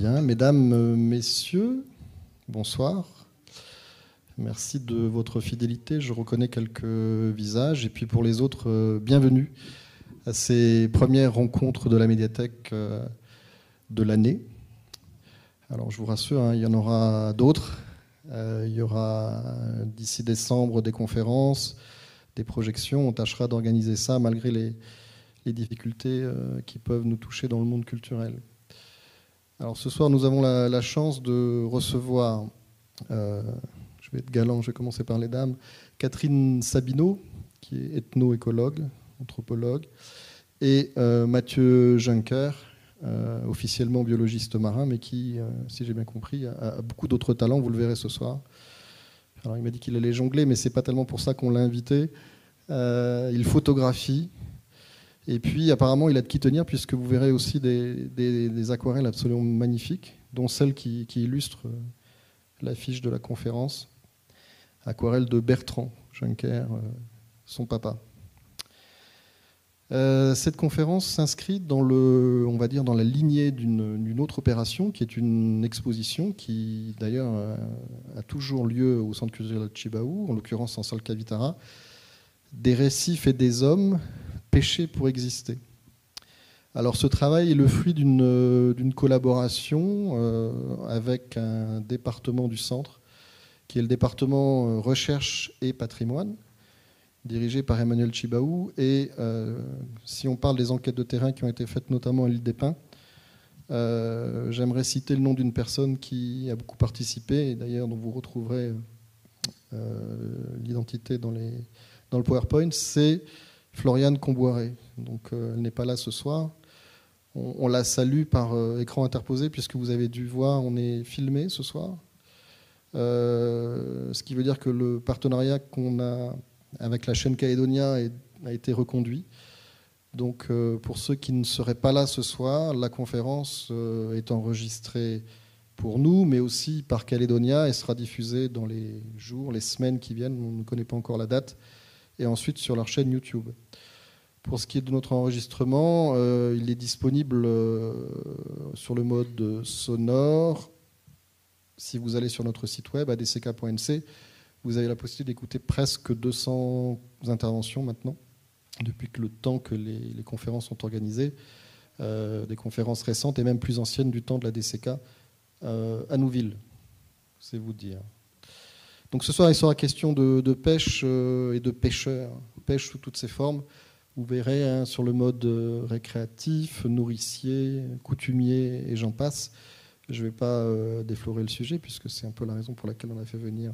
Bien, mesdames, messieurs, bonsoir. Merci de votre fidélité. Je reconnais quelques visages. Et puis pour les autres, bienvenue à ces premières rencontres de la médiathèque de l'année. Alors je vous rassure, hein, il y en aura d'autres. Il y aura d'ici décembre des conférences, des projections. On tâchera d'organiser ça malgré les difficultés qui peuvent nous toucher dans le monde culturel. Alors ce soir, nous avons la chance de recevoir, je vais être galant, je vais commencer par les dames, Catherine Sabineau, qui est ethno-écologue, anthropologue, et Mathieu Juncker, officiellement biologiste marin, mais qui, si j'ai bien compris, a beaucoup d'autres talents, vous le verrez ce soir. Alors il m'a dit qu'il allait jongler, mais ce n'est pas tellement pour ça qu'on l'a invité. Il photographie. Et puis, apparemment, il a de qui tenir, puisque vous verrez aussi des aquarelles absolument magnifiques, dont celle qui illustre l'affiche de la conférence. Aquarelle de Bertrand Juncker, son papa. Cette conférence s'inscrit dans dans la lignée d'une autre opération, qui est une exposition qui, d'ailleurs, a toujours lieu au Centre culturel de Chibaou, en l'occurrence en salle Kavitara, des récifs et des hommes pêcher pour exister. Alors ce travail est le fruit d'une collaboration avec un département du centre, qui est le département recherche et patrimoine, dirigé par Emmanuel Chibaou. Et si on parle des enquêtes de terrain qui ont été faites notamment à l'île des Pins, j'aimerais citer le nom d'une personne qui a beaucoup participé, et d'ailleurs dont vous retrouverez l'identité dans le PowerPoint, c'est Floriane Comboiré. Donc elle n'est pas là ce soir. On la salue par écran interposé, puisque vous avez dû voir, on est filmé ce soir. Ce qui veut dire que le partenariat qu'on a avec la chaîne Calédonia a été reconduit. Donc pour ceux qui ne seraient pas là ce soir, la conférence est enregistrée pour nous, mais aussi par Calédonia, et sera diffusée dans les jours, les semaines qui viennent. On ne connaît pas encore la date. Et ensuite sur leur chaîne YouTube. Pour ce qui est de notre enregistrement, il est disponible sur le mode sonore. Si vous allez sur notre site web, adck.nc, vous avez la possibilité d'écouter presque 200 interventions maintenant, depuis que le temps que les conférences sont organisées, des conférences récentes et même plus anciennes du temps de la DCK à Nouville, c'est vous dire. Donc ce soir, il sera question de pêche et de pêcheurs, pêche sous toutes ses formes. Vous verrez sur le mode récréatif, nourricier, coutumier et j'en passe. Je ne vais pas déflorer le sujet, puisque c'est un peu la raison pour laquelle on a fait venir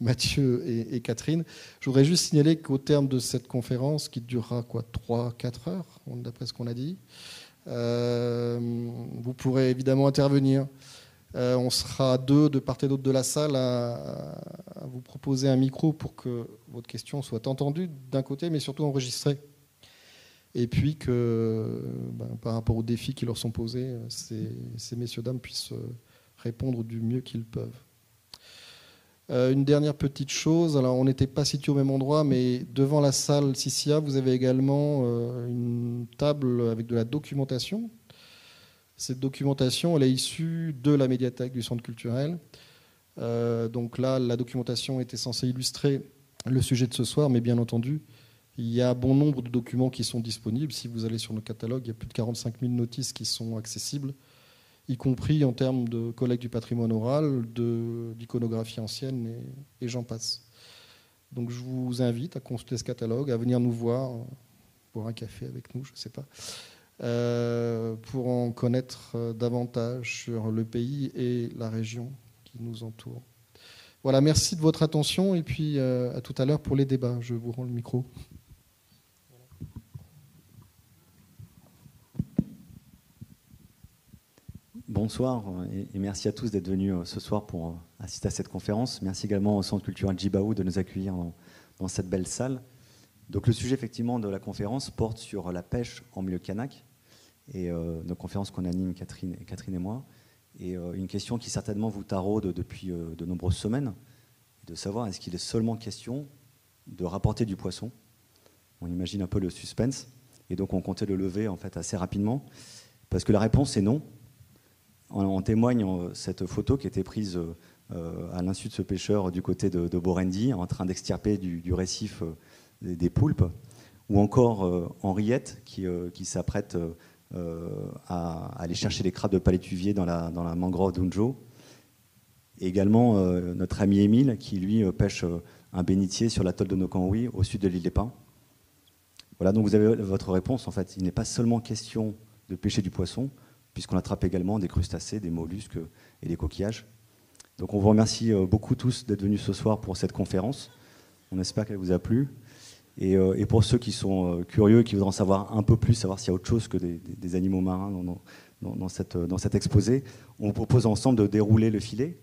Mathieu et Catherine. Je voudrais juste signaler qu'au terme de cette conférence, qui durera 3-4 heures, d'après ce qu'on a dit, vous pourrez évidemment intervenir. On sera deux de part et d'autre de la salle à vous proposer un micro pour que votre question soit entendue d'un côté, mais surtout enregistrée. Et puis que, par rapport aux défis qui leur sont posés, ces messieurs-dames puissent répondre du mieux qu'ils peuvent. Une dernière petite chose, alors on n'était pas situé au même endroit, mais devant la salle Sissia, vous avez également une table avec de la documentation. Cette documentation, elle est issue de la médiathèque du centre culturel. Donc là, la documentation était censée illustrer le sujet de ce soir, mais bien entendu, il y a bon nombre de documents qui sont disponibles. Si vous allez sur nos catalogues, il y a plus de 45 000 notices qui sont accessibles, y compris en termes de collecte du patrimoine oral, d'iconographie ancienne, et j'en passe. Donc je vous invite à consulter ce catalogue, à venir nous voir, boire un café avec nous, je ne sais pas. Pour en connaître davantage sur le pays et la région qui nous entoure. Voilà, merci de votre attention et puis à tout à l'heure pour les débats. Je vous rends le micro. Bonsoir et merci à tous d'être venus ce soir pour assister à cette conférence. Merci également au Centre culturel Djibaou de nous accueillir dans cette belle salle. Donc le sujet effectivement de la conférence porte sur la pêche en milieu kanak, et nos conférences qu'on anime Catherine et moi, et une question qui certainement vous taraude depuis de nombreuses semaines, de savoir est-ce qu'il est seulement question de rapporter du poisson. On imagine un peu le suspense, et donc on comptait le lever en fait assez rapidement, parce que la réponse est non. En témoigne cette photo qui a été prise à l'insu de ce pêcheur du côté de Borendi, en train d'extirper du récif des poulpes, ou encore Henriette qui s'apprête à aller chercher les crabes de palétuvier dans la mangrove d'Unjo. Et également notre ami Émile qui lui pêche un bénitier sur l'atoll de Nokanwi au sud de l'île des Pins. Voilà, donc vous avez votre réponse. En fait, il n'est pas seulement question de pêcher du poisson, puisqu'on attrape également des crustacés, des mollusques et des coquillages. Donc on vous remercie beaucoup tous d'être venus ce soir pour cette conférence. On espère qu'elle vous a plu. Et pour ceux qui sont curieux, qui voudront en savoir un peu plus, savoir s'il y a autre chose que des animaux marins dans cet exposé, on vous propose ensemble de dérouler le filet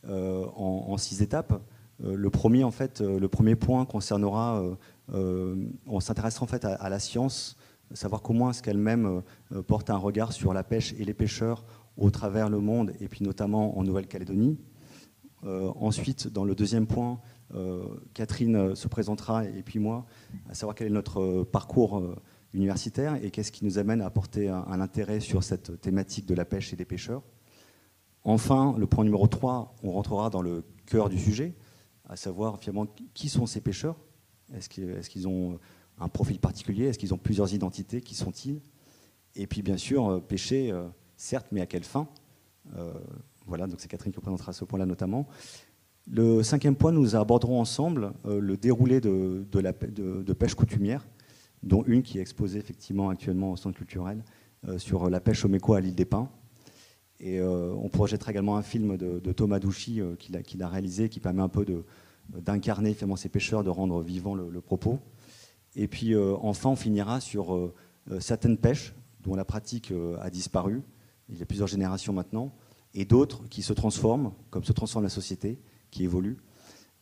en 6 étapes. Le premier point concernera, on s'intéressera en fait à la science, savoir comment est-ce qu'elle-même porte un regard sur la pêche et les pêcheurs au travers le monde, et puis notamment en Nouvelle-Calédonie. Ensuite, dans le deuxième point, Catherine se présentera, et puis moi, à savoir quel est notre parcours universitaire et qu'est-ce qui nous amène à porter un intérêt sur cette thématique de la pêche et des pêcheurs. Enfin, le point numéro 3, on rentrera dans le cœur du sujet, à savoir finalement qui sont ces pêcheurs. Est-ce qu'ils ont un profil particulier? Est-ce qu'ils ont plusieurs identités? Qui sont-ils? Et puis bien sûr, pêcher, certes, mais à quelle fin? Voilà, donc c'est Catherine qui présentera ce point-là notamment. Le 5e point, nous aborderons ensemble le déroulé de pêche coutumière, dont une qui est exposée effectivement actuellement au centre culturel sur la pêche au méco à l'île des Pins. Et on projettera également un film de Thomas Douchy qu'il a réalisé, qui permet un peu d'incarner finalement ces pêcheurs, de rendre vivant le propos. Et puis enfin, on finira sur certaines pêches dont la pratique a disparu, il y a plusieurs générations maintenant, et d'autres qui se transforment, comme se transforme la société, qui évolue.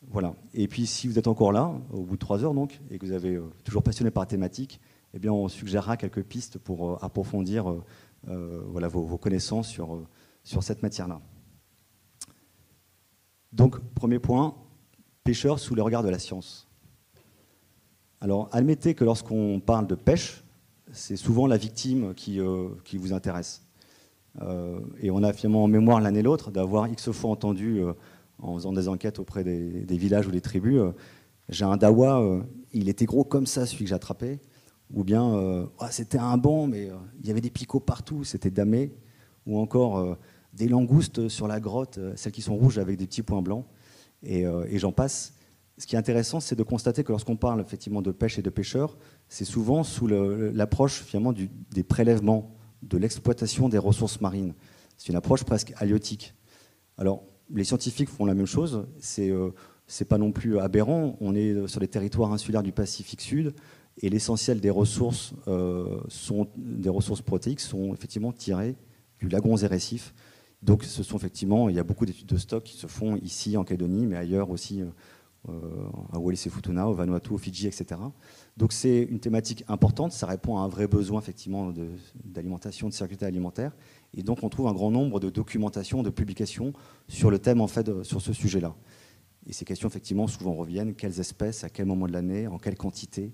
Voilà. Et puis si vous êtes encore là, au bout de 3 heures donc, et que vous avez toujours passionné par la thématique, eh bien on suggérera quelques pistes pour approfondir voilà, vos connaissances sur cette matière-là. Donc, premier point, pêcheurs sous le regard de la science. Alors, admettez que lorsqu'on parle de pêche, c'est souvent la victime qui vous intéresse. Et on a finalement en mémoire l'un et l'autre d'avoir X fois entendu, en faisant des enquêtes auprès des villages ou des tribus, j'ai un dawa, il était gros comme ça, celui que j'ai attrapé, ou bien c'était un bon, mais il y avait des picots partout, c'était damé, ou encore des langoustes sur la grotte, celles qui sont rouges avec des petits points blancs, et j'en passe. Ce qui est intéressant, c'est de constater que lorsqu'on parle effectivement de pêche et de pêcheurs, c'est souvent sous l'approche finalement des prélèvements, de l'exploitation des ressources marines. C'est une approche presque halieutique. Alors, les scientifiques font la même chose, c'est pas non plus aberrant, on est sur les territoires insulaires du Pacifique Sud, et l'essentiel des ressources, des ressources protéiques sont effectivement tirées du lagon et récifs. Donc ce sont effectivement, il y a beaucoup d'études de stock qui se font ici en Calédonie, mais ailleurs aussi à Wallis et Futuna, au Vanuatu, au Fidji, etc. Donc c'est une thématique importante, ça répond à un vrai besoin effectivement d'alimentation, de sécurité alimentaire, et donc on trouve un grand nombre de documentations, de publications sur le thème en fait, sur ce sujet-là. Et ces questions effectivement souvent reviennent, quelles espèces, à quel moment de l'année, en quelle quantité,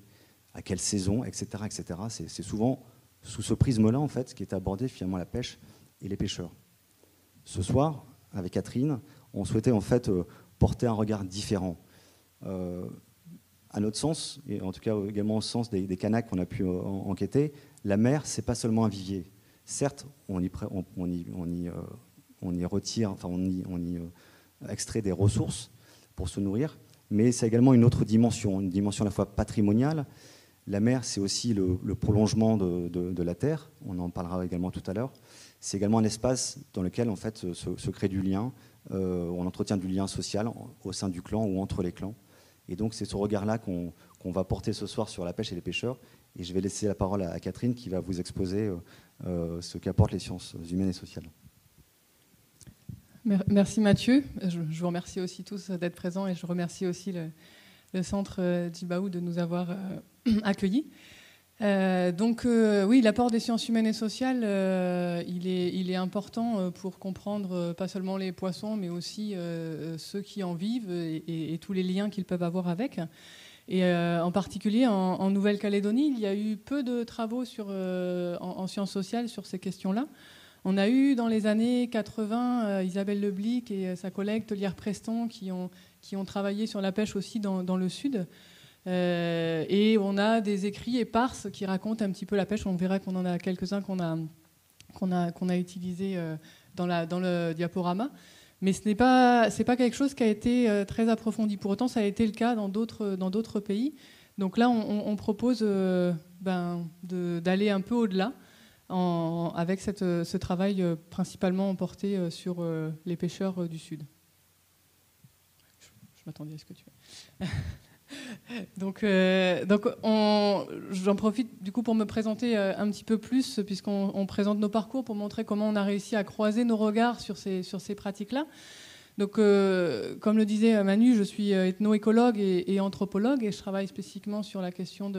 à quelle saison, etc. etc. C'est souvent sous ce prisme-là en fait qui est abordé finalement la pêche et les pêcheurs. Ce soir, avec Catherine, on souhaitait en fait porter un regard différent. À notre sens, et en tout cas également au sens des Kanaks qu'on a pu enquêter, la mer, c'est pas seulement un vivier. Certes, on y retire, enfin on y extrait des ressources pour se nourrir, mais c'est également une autre dimension, une dimension à la fois patrimoniale. La mer, c'est aussi le prolongement de la terre, on en parlera également tout à l'heure. C'est également un espace dans lequel en fait, se crée du lien, on entretient du lien social au sein du clan ou entre les clans. Et donc c'est ce regard-là qu'on va porter ce soir sur la pêche et les pêcheurs. Et je vais laisser la parole à Catherine qui va vous exposer ce qu'apportent les sciences humaines et sociales. Merci Mathieu. Je vous remercie aussi tous d'être présents et je remercie aussi le centre Djibaou de nous avoir accueillis. Oui, l'apport des sciences humaines et sociales, il est important pour comprendre pas seulement les poissons, mais aussi ceux qui en vivent et tous les liens qu'ils peuvent avoir avec. Et en particulier en Nouvelle-Calédonie, il y a eu peu de travaux en sciences sociales sur ces questions-là. On a eu dans les années 80 Isabelle Leblic et sa collègue Tolière Preston qui ont travaillé sur la pêche aussi dans le sud. Et on a des écrits éparses qui racontent un petit peu la pêche. On verra qu'on en a quelques-uns qu'on a utilisés dans le diaporama. Mais c'est pas quelque chose qui a été très approfondi. Pour autant, ça a été le cas dans d'autres pays. Donc là, on propose d'aller un peu au-delà avec ce travail principalement porté sur les pêcheurs du Sud. Je m'attendais à ce que tu veux. Donc j'en profite du coup pour me présenter un petit peu plus, puisqu'on présente nos parcours pour montrer comment on a réussi à croiser nos regards sur ces pratiques-là. Donc, comme le disait Manu, je suis ethno-écologue et anthropologue, et je travaille spécifiquement sur la question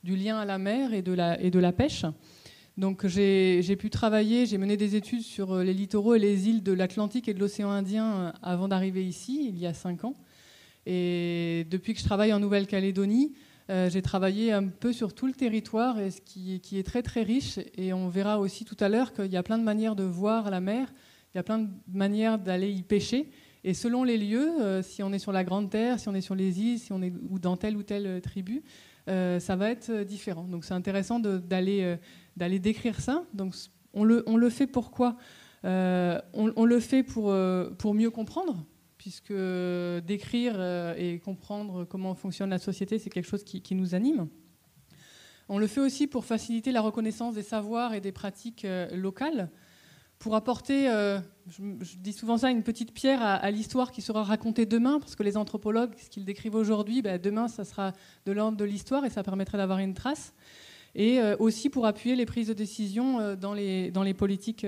du lien à la mer et de la pêche. Donc, j'ai mené des études sur les littoraux et les îles de l'Atlantique et de l'océan Indien avant d'arriver ici, il y a 5 ans. Et depuis que je travaille en Nouvelle-Calédonie, j'ai travaillé un peu sur tout le territoire, et qui est très très riche. Et on verra aussi tout à l'heure qu'il y a plein de manières de voir la mer, il y a plein de manières d'aller y pêcher. Et selon les lieux, si on est sur la Grande Terre, si on est sur les îles, si on est dans telle ou telle tribu, ça va être différent. Donc c'est intéressant d'aller décrire ça. Donc on le fait pourquoi on le fait pour mieux comprendre, puisque décrire et comprendre comment fonctionne la société, c'est quelque chose qui nous anime. On le fait aussi pour faciliter la reconnaissance des savoirs et des pratiques locales, pour apporter, je dis souvent ça, une petite pierre à l'histoire qui sera racontée demain, parce que les anthropologues, ce qu'ils décrivent aujourd'hui, demain, ça sera de l'ordre de l'histoire et ça permettrait d'avoir une trace. Et aussi pour appuyer les prises de décision dans les politiques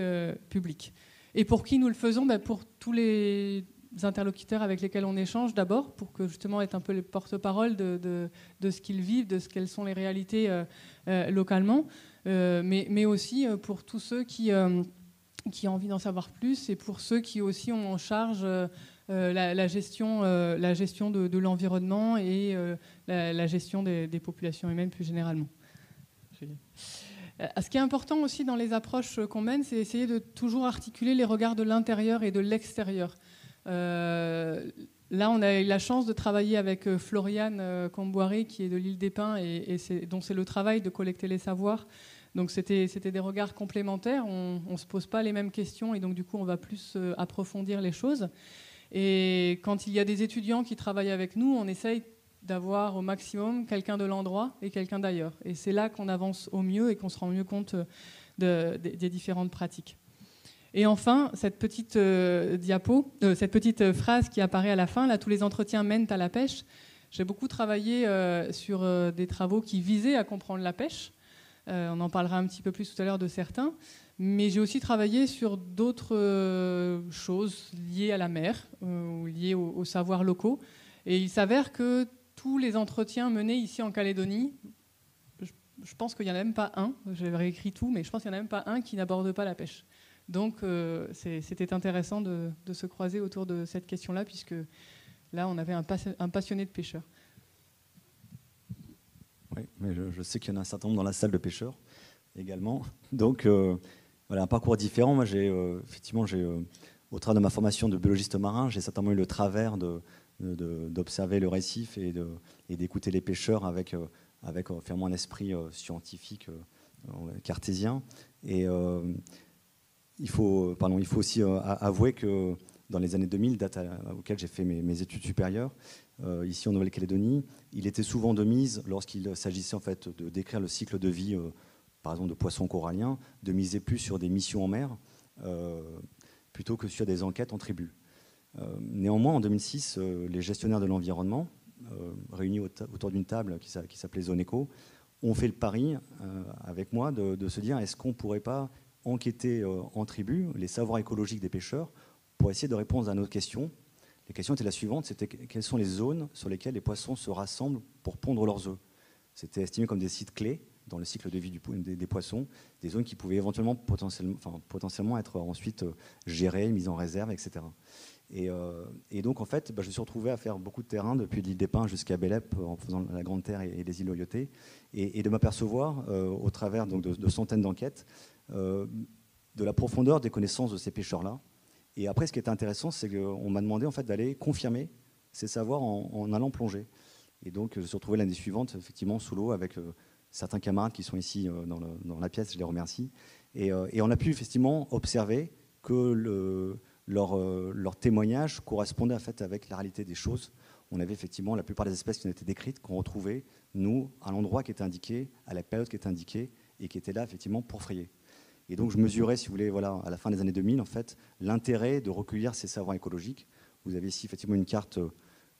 publiques. Et pour qui nous le faisons ? Pour tous les interlocuteurs avec lesquels on échange d'abord, pour que justement être un peu les porte-parole de ce qu'ils vivent, de quelles sont les réalités localement, mais aussi pour tous ceux qui ont envie d'en savoir plus, et pour ceux qui aussi ont en charge la gestion de l'environnement et la gestion des populations humaines plus généralement. Ce qui est important aussi dans les approches qu'on mène, c'est essayer de toujours articuler les regards de l'intérieur et de l'extérieur. Là, on a eu la chance de travailler avec Floriane Comboiré, qui est de l'île des Pins, et dont c'est le travail de collecter les savoirs. Donc c'était des regards complémentaires, on ne se pose pas les mêmes questions, et donc du coup on va plus approfondir les choses. Et quand il y a des étudiants qui travaillent avec nous, on essaye d'avoir au maximum quelqu'un de l'endroit et quelqu'un d'ailleurs. Et c'est là qu'on avance au mieux et qu'on se rend mieux compte des différentes pratiques. Et enfin, cette petite cette petite phrase qui apparaît à la fin, là, tous les entretiens mènent à la pêche. J'ai beaucoup travaillé sur des travaux qui visaient à comprendre la pêche. On en parlera un petit peu plus tout à l'heure de certains. Mais j'ai aussi travaillé sur d'autres choses liées à la mer, ou liées aux savoirs locaux. Et il s'avère que tous les entretiens menés ici en Calédonie, je pense qu'il n'y en a même pas un, j'ai réécrit tout, mais je pense qu'il n'y en a même pas un qui n'aborde pas la pêche. Donc c'était intéressant de se croiser autour de cette question-là, puisque là on avait un passionné de pêcheur. Oui, mais je sais qu'il y en a un certain nombre dans la salle de pêcheurs également. Donc voilà, un parcours différent. Moi, effectivement, au travers de ma formation de biologiste marin, j'ai certainement eu le travers d'observer le récif et d'écouter les pêcheurs avec finalement un esprit scientifique cartésien. Et il faut aussi avouer que dans les années 2000, date auquel j'ai fait mes études supérieures, ici en Nouvelle-Calédonie, il était souvent de mise, lorsqu'il s'agissait en fait de décrire le cycle de vie, par exemple de poissons coralliens, de miser plus sur des missions en mer plutôt que sur des enquêtes en tribu. Néanmoins, en 2006, les gestionnaires de l'environnement, réunis autour d'une table qui s'appelait Zone Éco, ont fait le pari avec moi de se dire, est-ce qu'on ne pourrait pas enquêter en tribu les savoirs écologiques des pêcheurs pour essayer de répondre à nos questions. Les questions étaient la suivante, c'était quelles sont les zones sur lesquelles les poissons se rassemblent pour pondre leurs œufs. C'était estimé comme des sites clés dans le cycle de vie des poissons, des zones qui pouvaient éventuellement potentiellement être ensuite gérées, mises en réserve, etc. Et donc en fait, je me suis retrouvé à faire beaucoup de terrain depuis l'île des Pins jusqu'à Bélep en faisant la Grande Terre et les îles Loyauté, et de m'apercevoir au travers donc, de centaines d'enquêtes de la profondeur des connaissances de ces pêcheurs-là. Et après, ce qui était intéressant, c'est qu'on m'a demandé en fait, d'aller confirmer ces savoirs en allant plonger. Et donc, je me suis retrouvé l'année suivante, effectivement, sous l'eau, avec certains camarades qui sont ici dans la pièce, je les remercie. Et on a pu effectivement observer que leur témoignage correspondait en fait avec la réalité des choses. On avait effectivement la plupart des espèces qui ont été décrites, qu'on retrouvait, nous, à l'endroit qui était indiqué, à la période qui était indiquée, et qui était là, effectivement, pour frayer. Et donc, je mesurais, si vous voulez, voilà, à la fin des années 2000, en fait, l'intérêt de recueillir ces savoirs écologiques. Vous avez ici, effectivement, une carte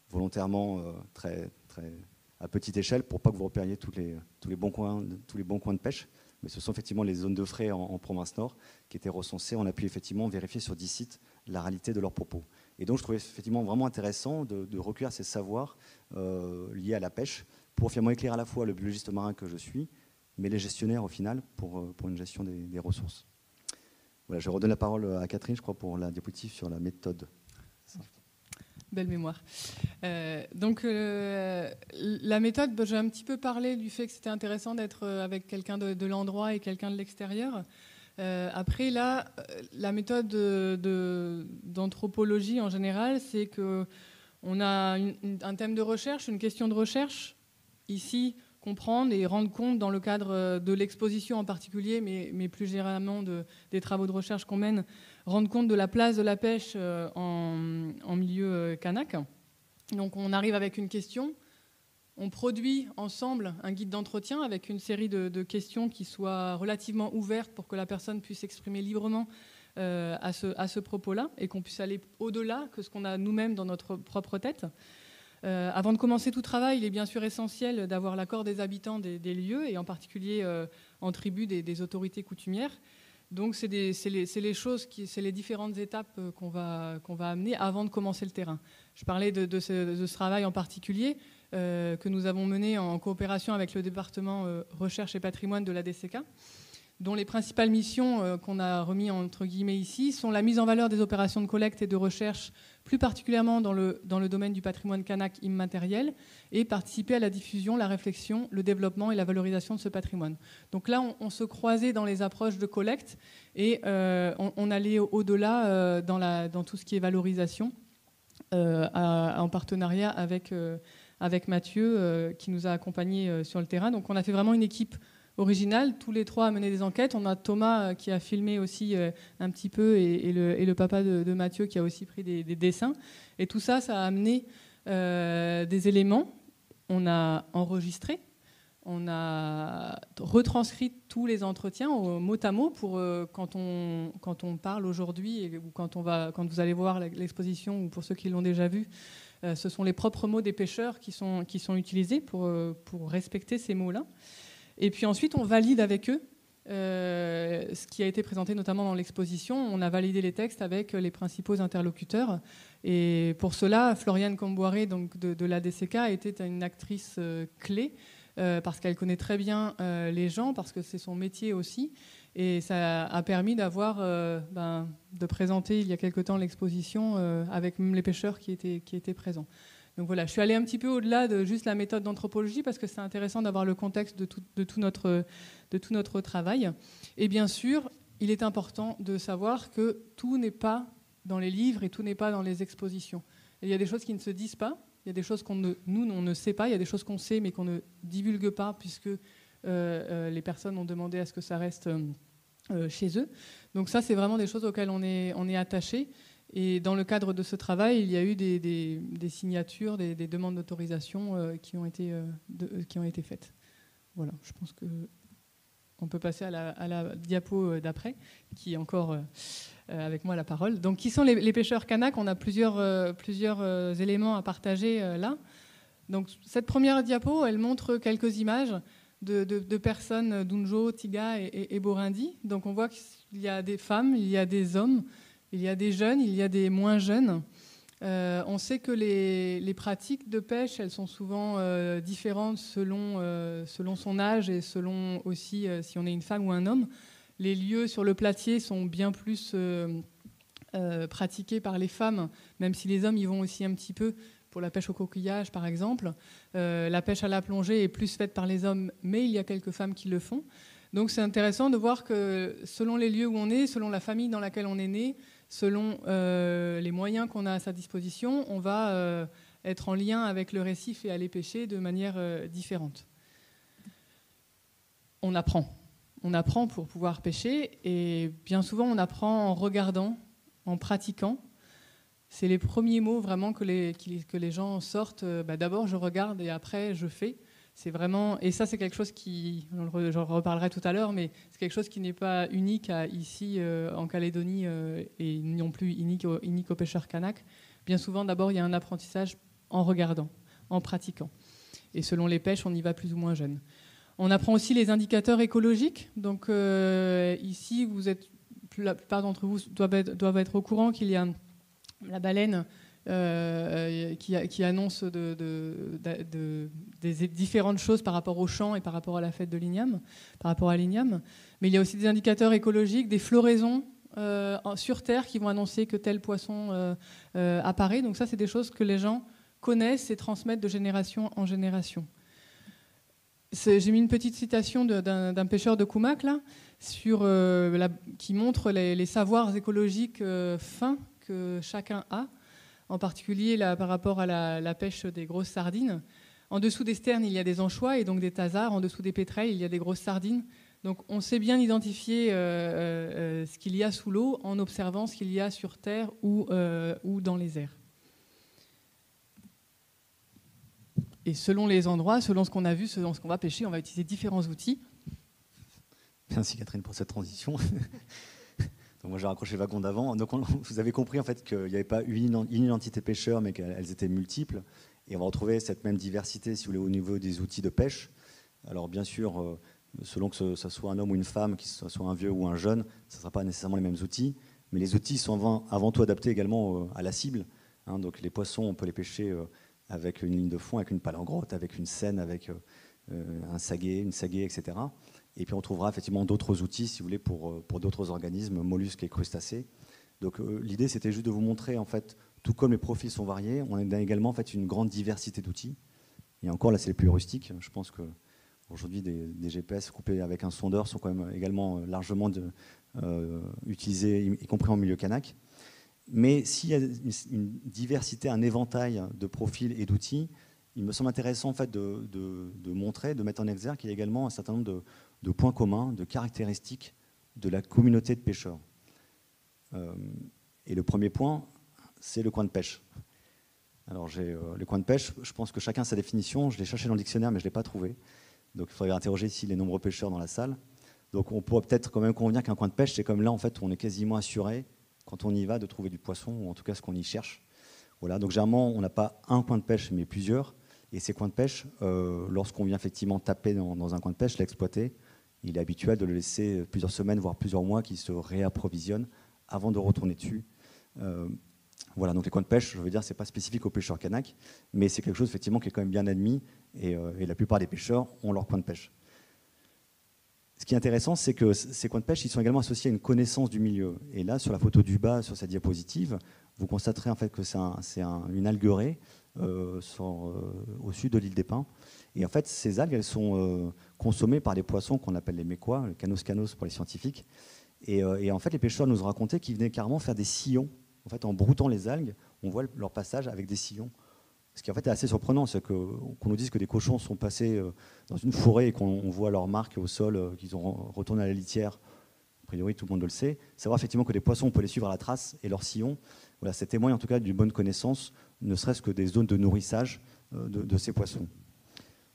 volontairement très, très à petite échelle pour pas que vous repériez tous les bons coins de pêche. Mais ce sont effectivement les zones de frais en province nord qui étaient recensées. On a pu effectivement vérifier sur 10 sites la réalité de leurs propos. Et donc, je trouvais effectivement vraiment intéressant de recueillir ces savoirs liés à la pêche pour finalement éclairer à la fois le biologiste marin que je suis, mais les gestionnaires au final pour une gestion des ressources. Voilà, je redonne la parole à Catherine, je crois, pour la diapositive sur la méthode. Belle mémoire. Donc, la méthode, j'ai un petit peu parlé du fait que c'était intéressant d'être avec quelqu'un de l'endroit et quelqu'un de l'extérieur. Après, là, la méthode d'anthropologie en général, c'est qu'on a un thème de recherche, une question de recherche. Ici, comprendre et rendre compte dans le cadre de l'exposition en particulier, mais plus généralement des travaux de recherche qu'on mène, rendre compte de la place de la pêche en milieu kanak. Donc on arrive avec une question, on produit ensemble un guide d'entretien avec une série de questions qui soient relativement ouvertes pour que la personne puisse s'exprimer librement à ce propos-là et qu'on puisse aller au-delà que ce qu'on a nous-mêmes dans notre propre tête. Avant de commencer tout travail, il est bien sûr essentiel d'avoir l'accord des habitants des lieux, et en particulier en tribu des autorités coutumières. Donc c'est les différentes étapes qu'on va amener avant de commencer le terrain. Je parlais de ce travail en particulier que nous avons mené en coopération avec le département Recherche et Patrimoine de la DCK, dont les principales missions qu'on a remis entre guillemets ici sont la mise en valeur des opérations de collecte et de recherche, plus particulièrement dans le domaine du patrimoine kanak immatériel, et participer à la diffusion, la réflexion, le développement et la valorisation de ce patrimoine. Donc là, on se croisait dans les approches de collecte et on allait au-delà dans tout ce qui est valorisation, en partenariat avec Mathieu qui nous a accompagnés sur le terrain. Donc on a fait vraiment une équipe original, tous les trois à mener des enquêtes. On a Thomas qui a filmé aussi un petit peu et le papa de Mathieu qui a aussi pris des dessins. Et tout ça, ça a amené des éléments. On a enregistré, on a retranscrit tous les entretiens au mot à mot pour quand on parle aujourd'hui ou quand vous allez voir l'exposition ou pour ceux qui l'ont déjà vu, ce sont les propres mots des pêcheurs qui sont utilisés pour respecter ces mots-là. Et puis ensuite, on valide avec eux ce qui a été présenté notamment dans l'exposition. On a validé les textes avec les principaux interlocuteurs. Et pour cela, Floriane Comboiré, donc de la DCK, était une actrice clé parce qu'elle connaît très bien les gens, parce que c'est son métier aussi. Et ça a permis de présenter il y a quelque temps l'exposition avec même les pêcheurs qui étaient présents. Donc voilà, je suis allée un petit peu au-delà de juste la méthode d'anthropologie parce que c'est intéressant d'avoir le contexte de tout notre travail. Et bien sûr, il est important de savoir que tout n'est pas dans les livres et tout n'est pas dans les expositions. Et il y a des choses qui ne se disent pas, il y a des choses on ne sait pas, il y a des choses qu'on sait mais qu'on ne divulgue pas puisque les personnes ont demandé à ce que ça reste chez eux. Donc ça, c'est vraiment des choses auxquelles on est attaché. Et dans le cadre de ce travail, il y a eu des signatures, des demandes d'autorisation qui ont été faites. Voilà, je pense qu'on peut passer à la diapo d'après, qui est encore avec moi la parole. Donc, qui sont les pêcheurs kanak ? On a plusieurs éléments à partager là. Donc, cette première diapo, elle montre quelques images de personnes d'Unjo, Tiga et Borindi. Donc, on voit qu'il y a des femmes, il y a des hommes, il y a des jeunes, il y a des moins jeunes. On sait que les pratiques de pêche, elles sont souvent différentes selon son âge et selon aussi si on est une femme ou un homme. Les lieux sur le platier sont bien plus pratiqués par les femmes, même si les hommes y vont aussi un petit peu pour la pêche au coquillage, par exemple. La pêche à la plongée est plus faite par les hommes, mais il y a quelques femmes qui le font. Donc c'est intéressant de voir que selon les lieux où on est, selon la famille dans laquelle on est né, selon les moyens qu'on a à sa disposition, on va être en lien avec le récif et aller pêcher de manière différente. On apprend pour pouvoir pêcher, et bien souvent on apprend en regardant, en pratiquant. C'est les premiers mots vraiment que les gens sortent. D'abord je regarde et après je fais. C'est vraiment, et ça c'est quelque chose qui, j'en reparlerai tout à l'heure, mais c'est quelque chose qui n'est pas unique ici en Calédonie et non plus unique aux pêcheurs kanaks. Bien souvent d'abord il y a un apprentissage en regardant, en pratiquant. Et selon les pêches, on y va plus ou moins jeune. On apprend aussi les indicateurs écologiques. Donc ici, la plupart d'entre vous doivent être au courant qu'il y a la baleine qui annonce des différentes choses par rapport au champ et par rapport à la fête de l'igname, par rapport à l'igname. Mais il y a aussi des indicateurs écologiques, des floraisons sur Terre qui vont annoncer que tel poisson apparaît. Donc ça, c'est des choses que les gens connaissent et transmettent de génération en génération. J'ai mis une petite citation d'un pêcheur de Koumak là, qui montre les savoirs écologiques fins que chacun a, en particulier là, par rapport à la pêche des grosses sardines. En dessous des sternes, il y a des anchois et donc des thasards. En dessous des pétrels, il y a des grosses sardines. Donc on sait bien identifier ce qu'il y a sous l'eau en observant ce qu'il y a sur terre ou dans les airs. Et selon les endroits, selon ce qu'on a vu, selon ce qu'on va pêcher, on va utiliser différents outils. Merci Catherine pour cette transition. Donc moi j'ai raccroché le wagon d'avant. Donc vous avez compris en fait qu'il n'y avait pas une identité pêcheur, mais qu'elles étaient multiples. Et on va retrouver cette même diversité, si vous voulez, au niveau des outils de pêche. Alors bien sûr, selon que ce soit un homme ou une femme, que ce soit un vieux ou un jeune, ce ne sera pas nécessairement les mêmes outils. Mais les outils sont avant tout adaptés également à la cible. Donc les poissons, on peut les pêcher avec une ligne de fond, avec une palangrotte, avec une seine, avec un saguet, une saguée, etc. Et puis on trouvera effectivement d'autres outils, si vous voulez, pour d'autres organismes, mollusques et crustacés. Donc l'idée, c'était juste de vous montrer, en fait, tout comme les profils sont variés, on a également en fait, une grande diversité d'outils. Et encore, là, c'est les plus rustiques. Je pense qu'aujourd'hui, des GPS coupés avec un sondeur sont quand même également largement utilisés, y compris en milieu kanak. Mais s'il y a une diversité, un éventail de profils et d'outils, il me semble intéressant en fait, de montrer, de mettre en exergue qu'il y a également un certain nombre de points communs, de caractéristiques de la communauté de pêcheurs. Et le premier point, c'est le coin de pêche. Alors le coin de pêche, je pense que chacun a sa définition. Je l'ai cherché dans le dictionnaire, mais je ne l'ai pas trouvé. Donc il faudrait interroger ici les nombreux pêcheurs dans la salle. Donc on pourrait peut-être quand même convenir qu'un coin de pêche, c'est comme là, en fait, où on est quasiment assuré, quand on y va, de trouver du poisson, ou en tout cas ce qu'on y cherche. Voilà, donc généralement, on n'a pas un coin de pêche, mais plusieurs. Et ces coins de pêche, lorsqu'on vient effectivement taper dans un coin de pêche, l'exploiter, il est habituel de le laisser plusieurs semaines, voire plusieurs mois, qu'il se réapprovisionne avant de retourner dessus. Voilà, donc les coins de pêche, je veux dire, c'est pas spécifique aux pêcheurs kanak, mais c'est quelque chose effectivement qui est quand même bien admis, et la plupart des pêcheurs ont leur coin de pêche. Ce qui est intéressant, c'est que ces coins de pêche, ils sont également associés à une connaissance du milieu. Et là, sur la photo du bas, sur cette diapositive, vous constaterez en fait que c'est une algueraie au sud de l'île des Pins. Et en fait, ces algues, elles sont consommées par des poissons qu'on appelle les mécois, le canos pour les scientifiques. Et en fait, les pêcheurs nous ont raconté qu'ils venaient carrément faire des sillons. En fait, en broutant les algues, on voit leur passage avec des sillons. Ce qui en fait est assez surprenant, c'est qu'on nous dise que des cochons sont passés dans une forêt et qu'on voit leurs marques au sol, qu'ils ont retourné à la litière. A priori, tout le monde le sait. Savoir effectivement que des poissons, on peut les suivre à la trace et leurs sillons. Voilà, ça témoigne en tout cas d'une bonne connaissance, ne serait-ce que des zones de nourrissage de ces poissons.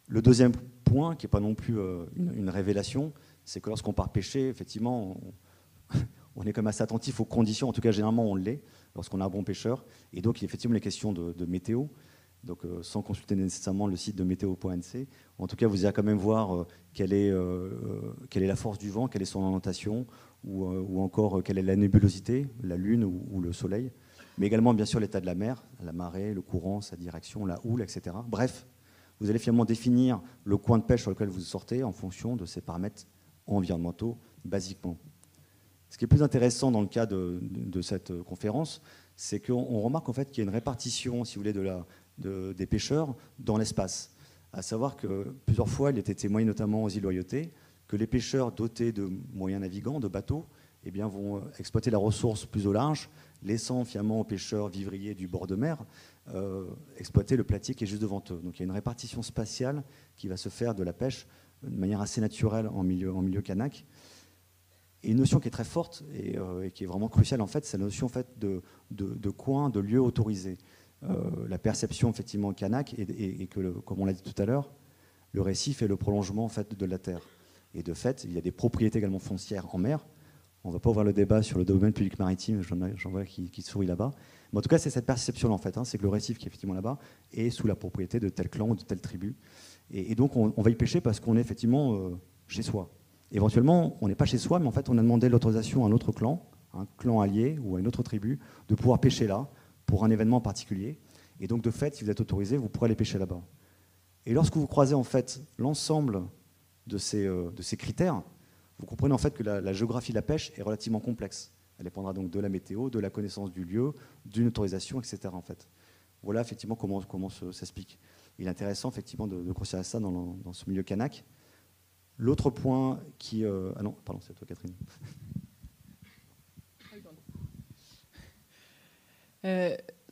Le deuxième point, qui n'est pas non plus une révélation, c'est que lorsqu'on part pêcher, effectivement, on est quand même assez attentif aux conditions. En tout cas, généralement, on l'est lorsqu'on a un bon pêcheur. Et donc, il y a effectivement les questions de météo. Donc, sans consulter nécessairement le site de météo.nc. En tout cas, vous irez quand même voir quelle est la force du vent, quelle est son orientation, ou encore quelle est la nébulosité, la lune ou le soleil. Mais également, bien sûr, l'état de la mer, la marée, le courant, sa direction, la houle, etc. Bref, vous allez finalement définir le coin de pêche sur lequel vous sortez en fonction de ces paramètres environnementaux, basiquement. Ce qui est plus intéressant dans le cas de cette conférence, c'est qu'on remarque en fait qu'il y a une répartition, si vous voulez, des pêcheurs dans l'espace. À savoir que plusieurs fois, il était témoigné notamment aux îles Loyauté que les pêcheurs dotés de moyens navigants, de bateaux, eh bien, vont exploiter la ressource plus au large, laissant finalement aux pêcheurs vivriers du bord de mer exploiter le platier qui est juste devant eux. Donc il y a une répartition spatiale qui va se faire de la pêche de manière assez naturelle en milieu kanak. Et une notion qui est très forte et qui est vraiment cruciale, en fait, c'est la notion en fait, de coin, de lieu autorisé. La perception effectivement kanak et que, comme on l'a dit tout à l'heure, le récif est le prolongement en fait, de la terre. Et de fait, il y a des propriétés également foncières en mer. On ne va pas ouvrir le débat sur le domaine public maritime, j'en vois qui sourit là-bas. Mais en tout cas, c'est cette perception-là, en fait, c'est que le récif qui est effectivement là-bas est sous la propriété de tel clan ou de telle tribu. Et donc, on va y pêcher parce qu'on est effectivement chez soi. Éventuellement, on n'est pas chez soi, mais en fait, on a demandé l'autorisation à un autre clan, un clan allié ou à une autre tribu, de pouvoir pêcher là pour un événement particulier. Et donc, de fait, si vous êtes autorisé, vous pourrez aller pêcher là-bas. Et lorsque vous croisez en fait l'ensemble de ces critères, vous comprenez en fait que la géographie de la pêche est relativement complexe. Elle dépendra donc de la météo, de la connaissance du lieu, d'une autorisation, etc. En fait. Voilà effectivement comment ça s'explique. Il est intéressant effectivement de considérer ça dans ce milieu kanak. L'autre point qui... Ah non, pardon, c'est toi Catherine.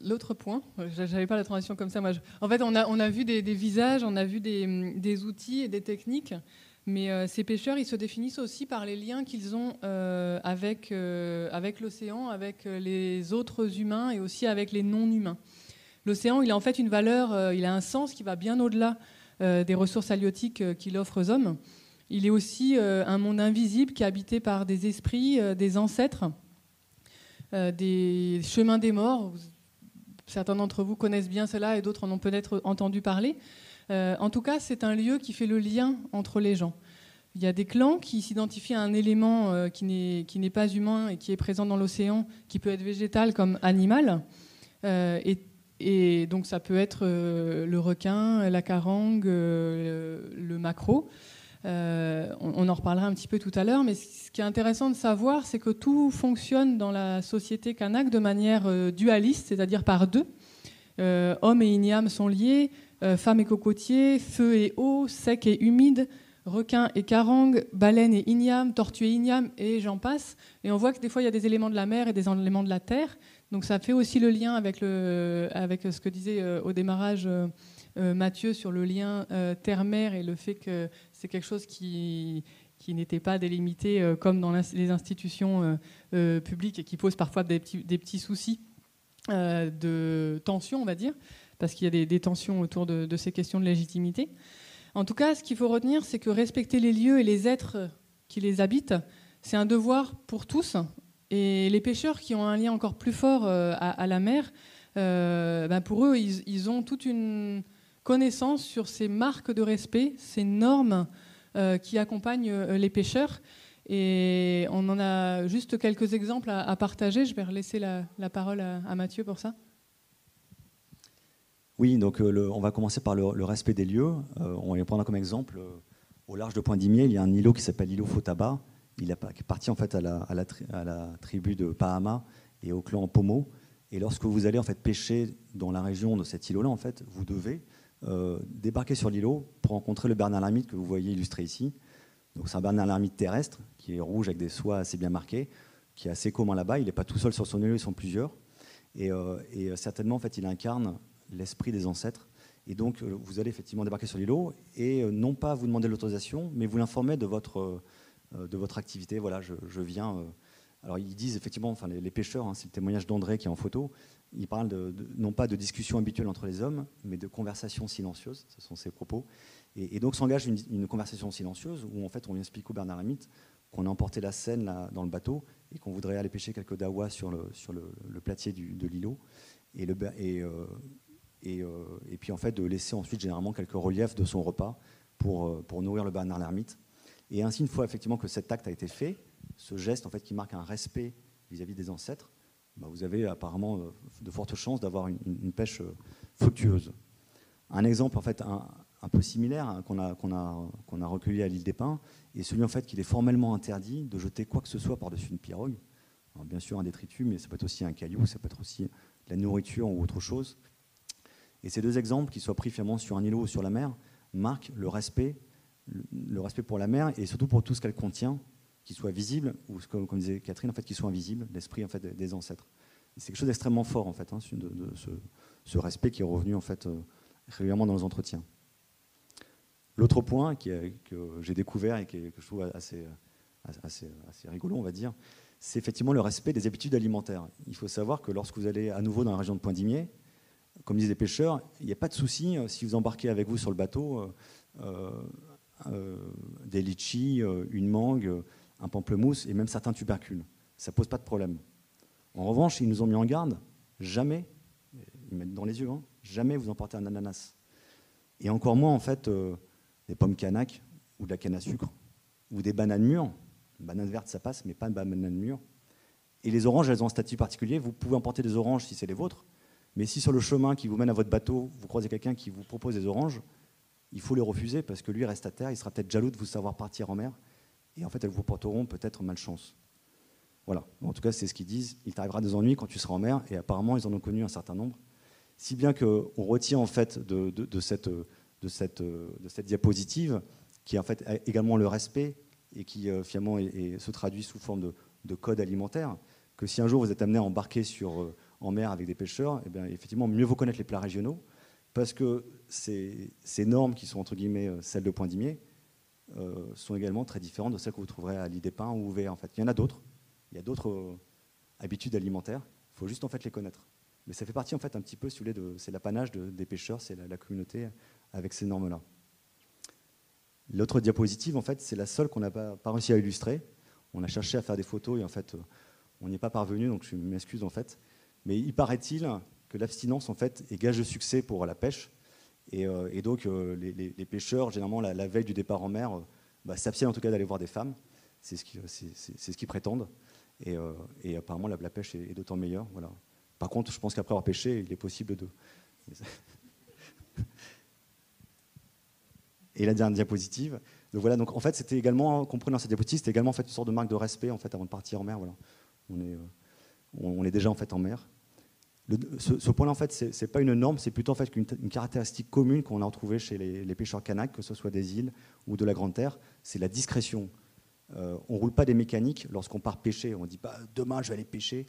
L'autre point, j'avais pas la transition comme ça. En fait, on a vu des visages, on a vu des outils et des techniques, mais ces pêcheurs, ils se définissent aussi par les liens qu'ils ont avec l'océan, avec les autres humains et aussi avec les non-humains. L'océan, il a en fait une valeur, il a un sens qui va bien au-delà des ressources halieutiques qu'il offre aux hommes. Il est aussi un monde invisible qui est habité par des esprits, des ancêtres, des chemins des morts. Certains d'entre vous connaissent bien cela et d'autres en ont peut-être entendu parler. En tout cas, c'est un lieu qui fait le lien entre les gens. Il y a des clans qui s'identifient à un élément qui n'est pas humain et qui est présent dans l'océan, qui peut être végétal comme animal. Et donc ça peut être le requin, la carangue, le maquereau. On en reparlera un petit peu tout à l'heure, mais ce qui est intéressant de savoir, c'est que tout fonctionne dans la société kanak de manière dualiste, c'est-à-dire par deux. Hommes et igname sont liés, femmes et cocotiers, feu et eau, sec et humide, requin et carangue, baleine et igname, tortue et igname, et j'en passe. Et on voit que des fois, il y a des éléments de la mer et des éléments de la terre. Donc ça fait aussi le lien avec ce que disait au démarrage Mathieu sur le lien terre-mer et le fait que c'est quelque chose qui n'était pas délimité comme dans les institutions publiques et qui pose parfois des petits soucis de tension, on va dire, parce qu'il y a des tensions autour de ces questions de légitimité. En tout cas, ce qu'il faut retenir, c'est que respecter les lieux et les êtres qui les habitent, c'est un devoir pour tous. Et les pêcheurs qui ont un lien encore plus fort à la mer, pour eux, ils ont toute une connaissance sur ces marques de respect, ces normes qui accompagnent les pêcheurs. Et on en a juste quelques exemples à partager. Je vais laisser la parole à Mathieu pour ça. Oui, donc on va commencer par le respect des lieux. On va prendre comme exemple, au large de Pointe-Dimier, il y a un îlot qui s'appelle l'îlot Fotaba. Il appartient en fait à la tribu de Pahama et au clan Pomo. Et lorsque vous allez en fait pêcher dans la région de cet îlot-là, en fait, vous devez débarquer sur l'îlot pour rencontrer le bernard l'ermite que vous voyez illustré ici. Donc c'est un bernard l'ermite terrestre qui est rouge avec des soies assez bien marquées, qui est assez commun là-bas. Il n'est pas tout seul sur son îlot, ils sont plusieurs. Et certainement, en fait, il incarne l'esprit des ancêtres. Et donc, vous allez effectivement débarquer sur l'îlot et non pas vous demander l'autorisation, mais vous l'informer de votre activité. Voilà, je viens. Alors, ils disent effectivement, enfin, les pêcheurs, c'est le témoignage d'André qui est en photo, ils parlent non pas de discussion habituelle entre les hommes, mais de conversation silencieuse. Ce sont ses propos. Et donc, s'engage une conversation silencieuse où, en fait, on lui explique au bernard l'ermite qu'on a emporté la Seine là, dans le bateau et qu'on voudrait aller pêcher quelques dawas sur le platier de l'îlot. Et puis en fait de laisser ensuite généralement quelques reliefs de son repas pour nourrir le bernard l'ermite. Et ainsi, une fois effectivement que cet acte a été fait, ce geste en fait qui marque un respect vis-à-vis des ancêtres, vous avez apparemment de fortes chances d'avoir une pêche fructueuse. Un exemple en fait un peu similaire qu'on a recueilli à l'île des Pins est celui en fait qu'il est formellement interdit de jeter quoi que ce soit par-dessus une pirogue. Alors, bien sûr un détritus, mais ça peut être aussi un caillou, ça peut être aussi de la nourriture ou autre chose. Et ces deux exemples, qu'ils soient pris finalement sur un îlot ou sur la mer, marquent le respect le respect pour la mer et surtout pour tout ce qu'elle contient, qu'il soit visible ou comme disait Catherine, en fait, qu'il soit invisible, l'esprit en fait des ancêtres. C'est quelque chose d'extrêmement fort en fait, hein, de ce respect qui est revenu en fait régulièrement dans les entretiens. L'autre point que j'ai découvert et que je trouve assez rigolo, on va dire, c'est effectivement le respect des habitudes alimentaires. Il faut savoir que lorsque vous allez à nouveau dans la région de Pointe-d'Imier, comme disent les pêcheurs, il n'y a pas de souci si vous embarquez avec vous sur le bateau des litchis, une mangue, un pamplemousse et même certains tubercules. Ça ne pose pas de problème. En revanche, ils nous ont mis en garde, jamais, ils mettent dans les yeux, hein, jamais vous emportez un ananas. Et encore moins, en fait, des pommes canaques ou de la canne à sucre ou des bananes mûres. Une banane verte, ça passe, mais pas une banane mûre. Et les oranges, elles ont un statut particulier. Vous pouvez emporter des oranges si c'est les vôtres, mais si sur le chemin qui vous mène à votre bateau, vous croisez quelqu'un qui vous propose des oranges, il faut les refuser parce que lui reste à terre, il sera peut-être jaloux de vous savoir partir en mer, et en fait, elles vous porteront peut-être malchance. Voilà. En tout cas, c'est ce qu'ils disent. Il t'arrivera des ennuis quand tu seras en mer, et apparemment, ils en ont connu un certain nombre. Si bien qu'on retient en fait de cette diapositive, qui est en fait également le respect et qui finalement se traduit sous forme de code alimentaire, que si un jour vous êtes amené à embarquer en mer avec des pêcheurs, eh bien, effectivement, mieux vaut connaître les plats régionaux, parce que ces normes qui sont entre guillemets celles de Pointe-d'Imier sont également très différentes de celles que vous trouverez à l'Île des Pins ou au Véa. En fait, il y en a d'autres. Il y a d'autres habitudes alimentaires. Il faut juste en fait les connaître. Mais ça fait partie en fait un petit peu, si vous voulez, c'est l'apanage des pêcheurs, c'est la communauté avec ces normes-là. L'autre diapositive, en fait, c'est la seule qu'on n'a pas réussi à illustrer. On a cherché à faire des photos et en fait, on n'y est pas parvenu, donc je m'excuse en fait. Mais il paraît-il que l'abstinence en fait est gage de succès pour la pêche. Et donc les pêcheurs, généralement la veille du départ en mer, s'abstiennent en tout cas d'aller voir des femmes. C'est ce qu'ils prétendent. Et apparemment la pêche est d'autant meilleure. Voilà. Par contre, je pense qu'après avoir pêché, il est possible de... Et la dernière diapositive. Donc voilà, donc en fait, c'était également, comprenez dans cette diapositive, c'était également en fait une sorte de marque de respect en fait avant de partir en mer. Voilà. On est déjà en fait en mer. Ce point-là, en fait, c'est pas une norme, c'est plutôt en fait une caractéristique commune qu'on a retrouvée chez les pêcheurs canaques, que ce soit des îles ou de la Grande Terre, c'est la discrétion. On roule pas des mécaniques lorsqu'on part pêcher. On dit pas demain je vais aller pêcher.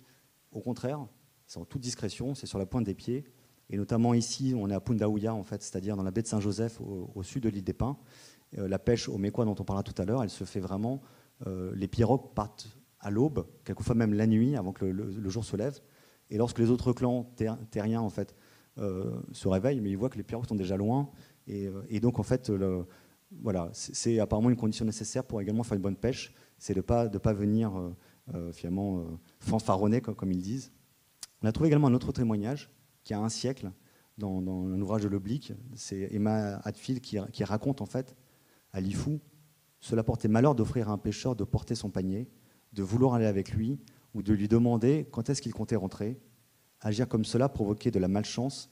Au contraire, c'est en toute discrétion, c'est sur la pointe des pieds. Et notamment ici, on est à Pundaouia, en fait, c'est-à-dire dans la baie de Saint-Joseph, au sud de l'île des Pins. La pêche au mécois dont on parlera tout à l'heure, elle se fait vraiment. Les pirogues partent à l'aube, quelquefois même la nuit, avant que le jour se lève. Et lorsque les autres clans terriens, en fait, se réveillent, mais ils voient que les pirogues sont déjà loin. Et donc, en fait, voilà, c'est apparemment une condition nécessaire pour également faire une bonne pêche, c'est de ne pas venir finalement fanfaronner, comme ils disent. On a trouvé également un autre témoignage qui a un siècle dans un ouvrage de l'Oblique. C'est Emma Hadfield qui raconte en fait à Lifou: cela portait malheur d'offrir à un pêcheur de porter son panier, de vouloir aller avec lui ou de lui demander quand est-ce qu'il comptait rentrer. Agir comme cela provoquait de la malchance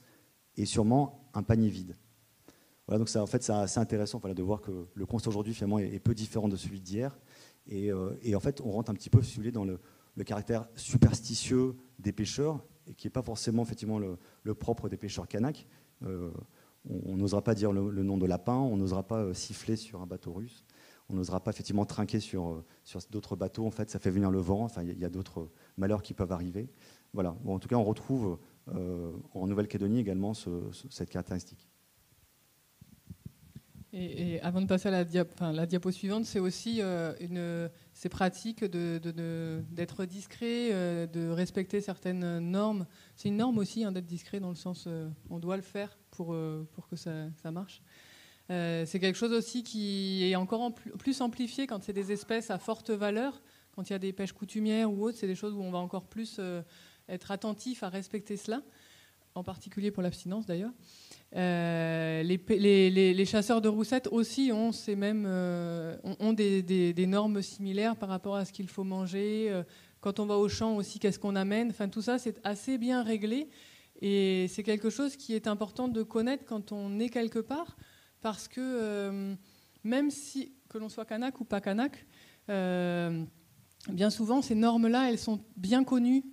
et sûrement un panier vide. Voilà, donc ça, en fait, c'est assez intéressant de voir que le constat aujourd'hui finalement est peu différent de celui d'hier. Et en fait, on rentre un petit peu, si vous voulez, dans le caractère superstitieux des pêcheurs, et qui n'est pas forcément effectivement le propre des pêcheurs canaques. On n'osera pas dire le nom de lapin, on n'osera pas siffler sur un bateau russe, on n'osera pas effectivement trinquer sur d'autres bateaux. En fait, ça fait venir le vent. Enfin, il y a d'autres malheurs qui peuvent arriver. Voilà. Bon, en tout cas, on retrouve en Nouvelle-Calédonie également cette caractéristique. Et avant de passer à la diapo suivante, c'est aussi ces pratiques d'être discret, de respecter certaines normes. C'est une norme aussi d'être discret dans le sens on doit le faire pour que ça marche. C'est quelque chose aussi qui est encore plus amplifié quand c'est des espèces à forte valeur, quand il y a des pêches coutumières ou autres, c'est des choses où on va encore plus être attentif à respecter cela, en particulier pour l'abstinence d'ailleurs. Les chasseurs de roussettes aussi ont des normes similaires par rapport à ce qu'il faut manger. Quand on va au champ aussi, qu'est-ce qu'on amène. Enfin, tout ça, c'est assez bien réglé. Et c'est quelque chose qui est important de connaître quand on est quelque part, parce que même si, que l'on soit kanak ou pas kanak, bien souvent, ces normes-là, elles sont bien connues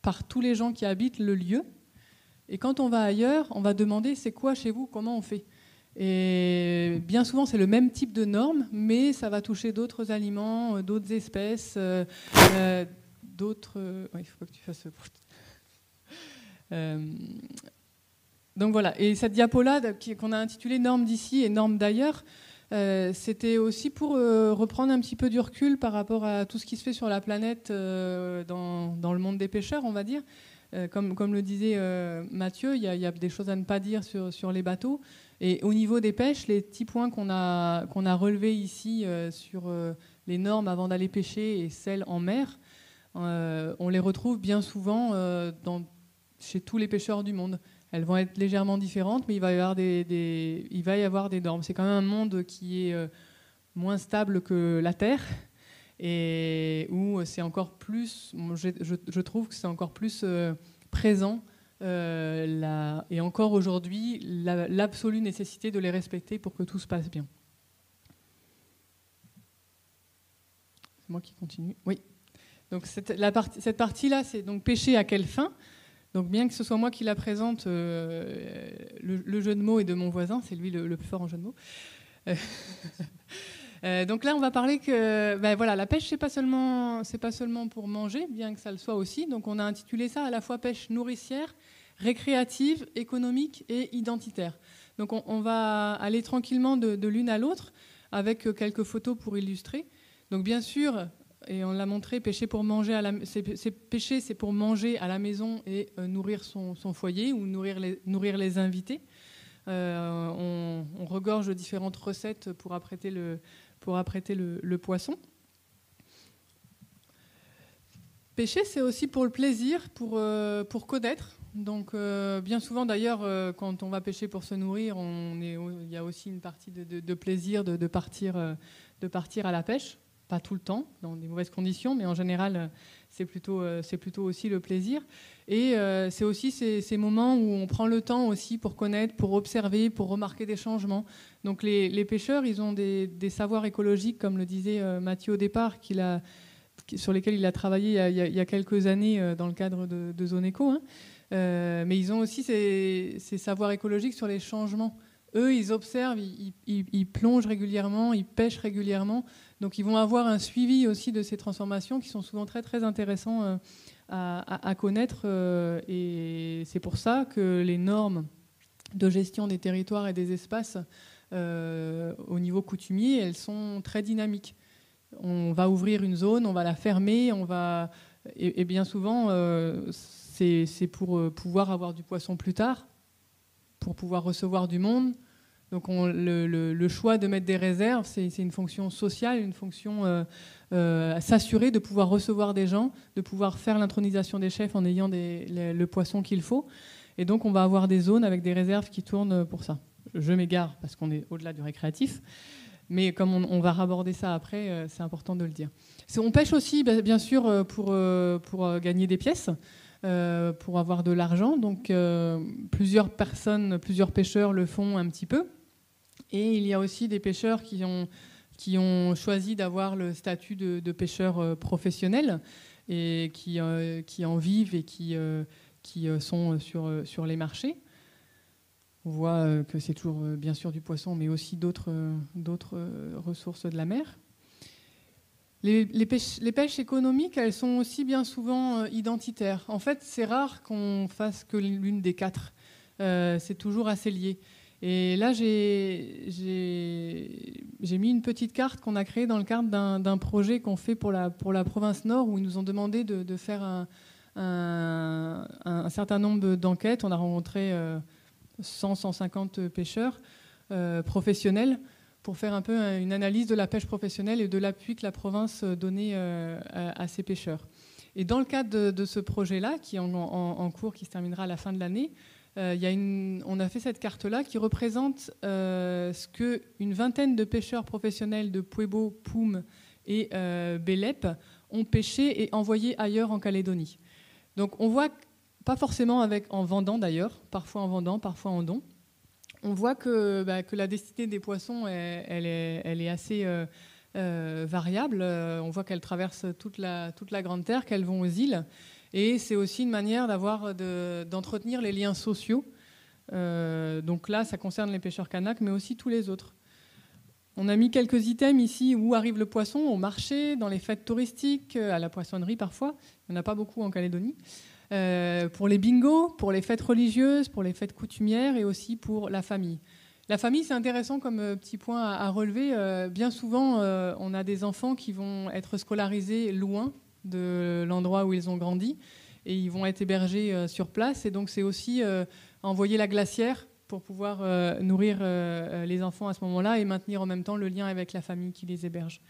par tous les gens qui habitent le lieu. Et quand on va ailleurs, on va demander c'est quoi chez vous, comment on fait. Et bien souvent, c'est le même type de normes, mais ça va toucher d'autres aliments, d'autres espèces, d'autres... il faut que tu fasses... Donc voilà. Et cette diapo-là, qu'on a intitulée « Normes d'ici et normes d'ailleurs », c'était aussi pour reprendre un petit peu du recul par rapport à tout ce qui se fait sur la planète dans le monde des pêcheurs, on va dire. Comme le disait Mathieu, il y a des choses à ne pas dire sur les bateaux. Et au niveau des pêches, les petits points qu'on a relevés ici sur les normes avant d'aller pêcher et celles en mer, on les retrouve bien souvent chez tous les pêcheurs du monde. Elles vont être légèrement différentes, mais il va y avoir des normes. C'est quand même un monde qui est moins stable que la Terre, et où c'est encore plus, je trouve que c'est encore plus présent, et encore aujourd'hui, l'absolue nécessité de les respecter pour que tout se passe bien. C'est moi qui continue. Oui. Donc cette partie-là, c'est donc pêcher à quelle fin ? Donc bien que ce soit moi qui la présente, le jeu de mots est de mon voisin, c'est lui le plus fort en jeu de mots. Donc là, on va parler que la pêche, c'est pas seulement pour manger, bien que ça le soit aussi. Donc on a intitulé ça à la fois pêche nourricière, récréative, économique et identitaire. Donc on va aller tranquillement de l'une à l'autre avec quelques photos pour illustrer. Donc bien sûr, et on l'a montré, pêcher pour manger pêcher, c'est pour manger à la maison et nourrir son foyer ou nourrir les invités. On regorge de différentes recettes pour apprêter le poisson. Pêcher, c'est aussi pour le plaisir, pour connaître. Donc, bien souvent, d'ailleurs, quand on va pêcher pour se nourrir, il y a aussi une partie de plaisir de partir à la pêche. Pas tout le temps, dans des mauvaises conditions, mais en général, c'est plutôt aussi le plaisir. Et c'est aussi ces moments où on prend le temps aussi pour connaître, pour observer, pour remarquer des changements. Donc les pêcheurs, ils ont des savoirs écologiques, comme le disait Mathieu au départ, sur lesquels il a travaillé il y a quelques années dans le cadre de Zone Éco. Hein. Mais ils ont aussi ces savoirs écologiques sur les changements. Eux, ils observent, ils plongent régulièrement, ils pêchent régulièrement. Donc, ils vont avoir un suivi aussi de ces transformations qui sont souvent très, très intéressants à connaître. Et c'est pour ça que les normes de gestion des territoires et des espaces au niveau coutumier, elles sont très dynamiques. On va ouvrir une zone, on va la fermer, et bien souvent, c'est pour pouvoir avoir du poisson plus tard, pour pouvoir recevoir du monde. Donc le choix de mettre des réserves, c'est une fonction sociale, une fonction s'assurer de pouvoir recevoir des gens, de pouvoir faire l'intronisation des chefs en ayant le poisson qu'il faut. Et donc on va avoir des zones avec des réserves qui tournent pour ça. Je m'égare parce qu'on est au-delà du récréatif, mais comme on va raborder ça après, c'est important de le dire. On pêche aussi, bien sûr, pour gagner des pièces. Pour avoir de l'argent. Donc plusieurs pêcheurs le font un petit peu. Et il y a aussi des pêcheurs qui ont choisi d'avoir le statut de pêcheur professionnel et qui en vivent et qui sont sur les marchés. On voit que c'est toujours bien sûr du poisson, mais aussi d'autres ressources de la mer. Les pêches économiques, elles sont aussi bien souvent identitaires. En fait, c'est rare qu'on fasse que l'une des quatre. C'est toujours assez lié. Et là, j'ai mis une petite carte qu'on a créée dans le cadre d'un projet qu'on fait pour la province Nord, où ils nous ont demandé de faire un certain nombre d'enquêtes. On a rencontré 150 pêcheurs professionnels pour faire un peu une analyse de la pêche professionnelle et de l'appui que la province donnait à ces pêcheurs. Et dans le cadre de ce projet-là, qui est en cours, qui se terminera à la fin de l'année, on a fait cette carte-là qui représente ce qu'une vingtaine de pêcheurs professionnels de Puebo, Poum et Bélep ont pêché et envoyé ailleurs en Calédonie. Donc on voit, pas forcément en vendant d'ailleurs, parfois en vendant, parfois en don, on voit que la destinée des poissons, elle est assez variable. On voit qu'elles traversent toute la Grande Terre, qu'elles vont aux îles. Et c'est aussi une manière d'entretenir les liens sociaux Donc là, ça concerne les pêcheurs Kanak, mais aussi tous les autres. On a mis quelques items ici où arrive le poisson, au marché, dans les fêtes touristiques, à la poissonnerie parfois. Il n'y en a pas beaucoup en Calédonie. Pour les bingos, pour les fêtes religieuses, pour les fêtes coutumières et aussi pour la famille. La famille, c'est intéressant comme petit point à relever. Bien souvent, on a des enfants qui vont être scolarisés loin de l'endroit où ils ont grandi et ils vont être hébergés sur place. Et donc, c'est aussi envoyer la glacière pour pouvoir nourrir les enfants à ce moment-là et maintenir en même temps le lien avec la famille qui les héberge.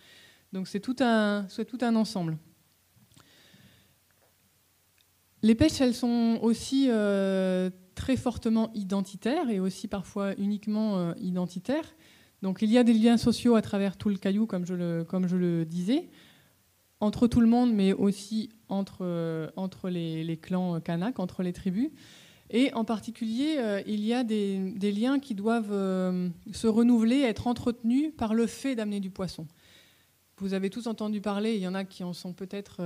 Donc, c'est tout un ensemble. Les pêches, elles sont aussi très fortement identitaires et aussi parfois uniquement identitaires. Donc il y a des liens sociaux à travers tout le caillou, comme je le disais, entre tout le monde, mais aussi entre les clans Kanak, entre les tribus. Et en particulier, il y a des liens qui doivent se renouveler, être entretenus par le fait d'amener du poisson. Vous avez tous entendu parler, il y en a qui en sont peut-être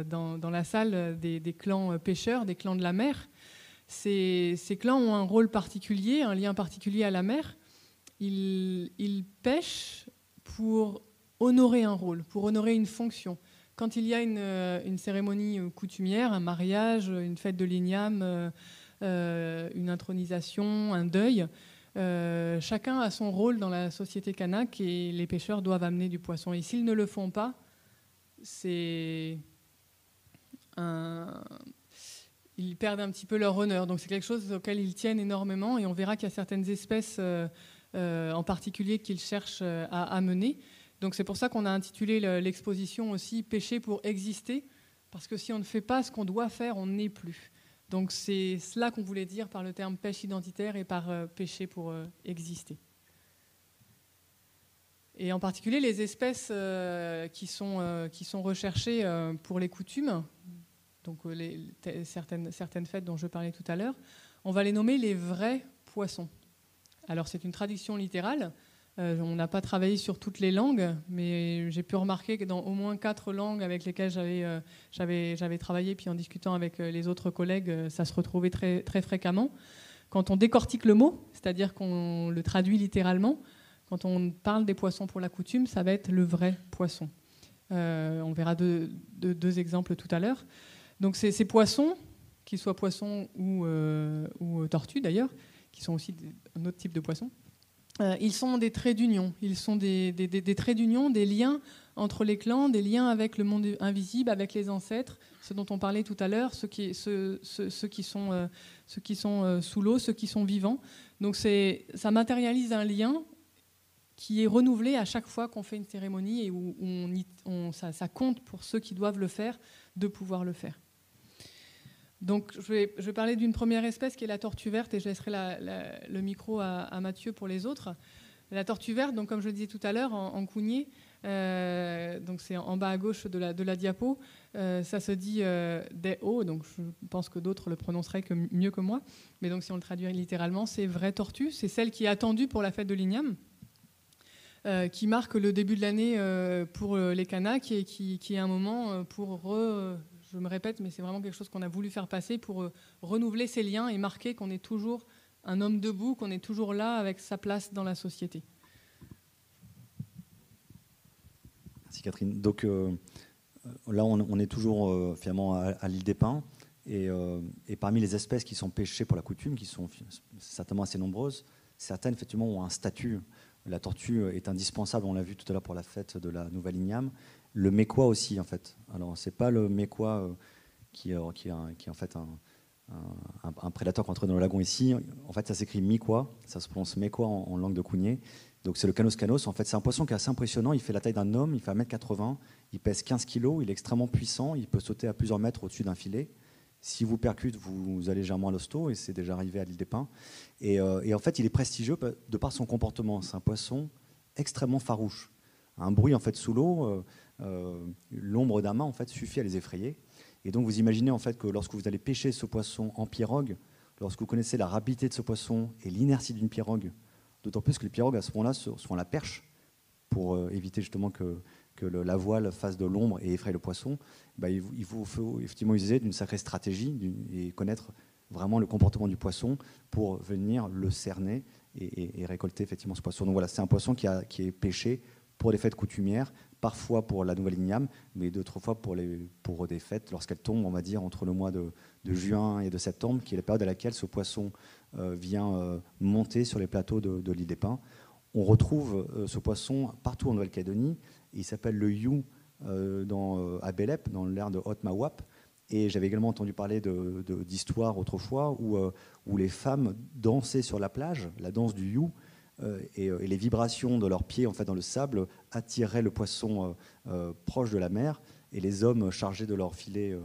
dans la salle, des clans pêcheurs, des clans de la mer. Ces clans ont un rôle particulier, un lien particulier à la mer. Ils pêchent pour honorer un rôle, pour honorer une fonction. Quand il y a une cérémonie coutumière, un mariage, une fête de l'igname, une intronisation, un deuil, chacun a son rôle dans la société kanak et les pêcheurs doivent amener du poisson. Et s'ils ne le font pas, ils perdent un petit peu leur honneur. Donc c'est quelque chose auquel ils tiennent énormément et on verra qu'il y a certaines espèces en particulier qu'ils cherchent à amener. Donc c'est pour ça qu'on a intitulé l'exposition aussi « Pêcher pour exister », parce que si on ne fait pas ce qu'on doit faire, on n'est plus. Donc c'est cela qu'on voulait dire par le terme pêche identitaire et par pêcher pour exister. Et en particulier les espèces qui sont recherchées pour les coutumes, donc certaines fêtes dont je parlais tout à l'heure, on va les nommer les vrais poissons. Alors c'est une traduction littérale. On n'a pas travaillé sur toutes les langues, mais j'ai pu remarquer que dans au moins 4 langues avec lesquelles j'avais travaillé, puis en discutant avec les autres collègues, ça se retrouvait très, très fréquemment. Quand on décortique le mot, c'est-à-dire qu'on le traduit littéralement, quand on parle des poissons pour la coutume, ça va être le vrai poisson. On verra deux exemples tout à l'heure. Donc ces poissons, qu'ils soient poissons ou tortues d'ailleurs, qui sont aussi un autre type de poissons, ils sont des traits d'union. Ils sont des traits d'union, des liens entre les clans, des liens avec le monde invisible, avec les ancêtres, ceux dont on parlait tout à l'heure, ceux qui sont sous l'eau, ceux qui sont vivants. Donc ça matérialise un lien qui est renouvelé à chaque fois qu'on fait une cérémonie et où ça compte pour ceux qui doivent le faire de pouvoir le faire. Donc, je vais parler d'une première espèce qui est la tortue verte et je laisserai le micro à Mathieu pour les autres. La tortue verte, donc, comme je le disais tout à l'heure, en cougné, donc c'est en bas à gauche de la diapo, ça se dit Deo, donc je pense que d'autres le prononceraient mieux que moi, mais donc si on le traduit littéralement, c'est vraie tortue, c'est celle qui est attendue pour la fête de l'igname, qui marque le début de l'année pour les Kanaks et qui est un moment pour je me répète, mais c'est vraiment quelque chose qu'on a voulu faire passer pour renouveler ces liens et marquer qu'on est toujours un homme debout, qu'on est toujours là avec sa place dans la société. Merci Catherine. Donc là, on est toujours finalement à l'île des Pins et parmi les espèces qui sont pêchées pour la coutume, qui sont certainement assez nombreuses, certaines effectivement ont un statut. La tortue est indispensable, on l'a vu tout à l'heure pour la fête de la Nouvelle Igname. Le mécois aussi, en fait. Alors, c'est pas le mécois qui est en fait un prédateur qui est entré dans le lagon ici. En fait, ça s'écrit micois, ça se prononce mécois en langue de Cougné. Donc, c'est le Canos canos. En fait, c'est un poisson qui est assez impressionnant. Il fait la taille d'un homme, il fait 1m80, il pèse 15 kg, il est extrêmement puissant, il peut sauter à plusieurs mètres au-dessus d'un filet. Si vous percute, vous allez légèrement à l'hosto, et c'est déjà arrivé à l'île des Pins. Et en fait, il est prestigieux de par son comportement. C'est un poisson extrêmement farouche. Un bruit en fait sous l'eau, l'ombre d'un mât en fait suffit à les effrayer. Et donc vous imaginez en fait que lorsque vous allez pêcher ce poisson en pirogue, lorsque vous connaissez la rapidité de ce poisson et l'inertie d'une pirogue, d'autant plus que les pirogues à ce moment-là sont à la perche pour éviter justement que la voile fasse de l'ombre et effraie le poisson, il faut effectivement user d'une sacrée stratégie et connaître vraiment le comportement du poisson pour venir le cerner et récolter effectivement ce poisson. Donc voilà, c'est un poisson qui est pêché pour des fêtes coutumières, parfois pour la nouvelle igname, mais d'autres fois pour des fêtes lorsqu'elles tombent, on va dire, entre le mois de juin et de septembre, qui est la période à laquelle ce poisson vient monter sur les plateaux de l'île des Pins. On retrouve ce poisson partout en Nouvelle-Calédonie. Il s'appelle le you à Bélep, dans l'aire de Haute-Mawap. Et j'avais également entendu parler d'histoires autrefois où les femmes dansaient sur la plage, la danse du you, et les vibrations de leurs pieds en fait, dans le sable attiraient le poisson proche de la mer, et les hommes chargés de leur filet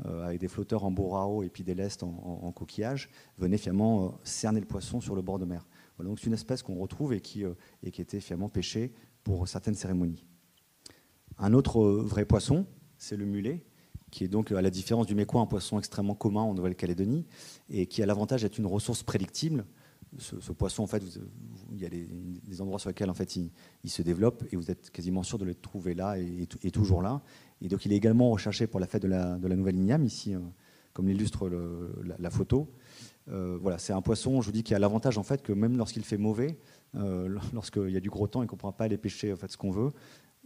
avec des flotteurs en borao et puis des lestes en coquillage venaient finalement cerner le poisson sur le bord de mer. Voilà, donc c'est une espèce qu'on retrouve et qui était finalement pêchée pour certaines cérémonies. Un autre vrai poisson, c'est le mulet, qui est donc, à la différence du mécois, un poisson extrêmement commun en Nouvelle-Calédonie et qui a l'avantage d'être une ressource prédictible. Ce poisson, en fait, il y a des endroits sur lesquels en fait, il se développe et vous êtes quasiment sûr de le trouver là et toujours là. Et donc, il est également recherché pour la fête de la nouvelle igname, ici, comme l'illustre la photo. Voilà, c'est un poisson, je vous dis, qui a l'avantage en fait, que même lorsqu'il fait mauvais, lorsqu'il y a du gros temps et qu'on ne pourra pas aller pêcher en fait, ce qu'on veut,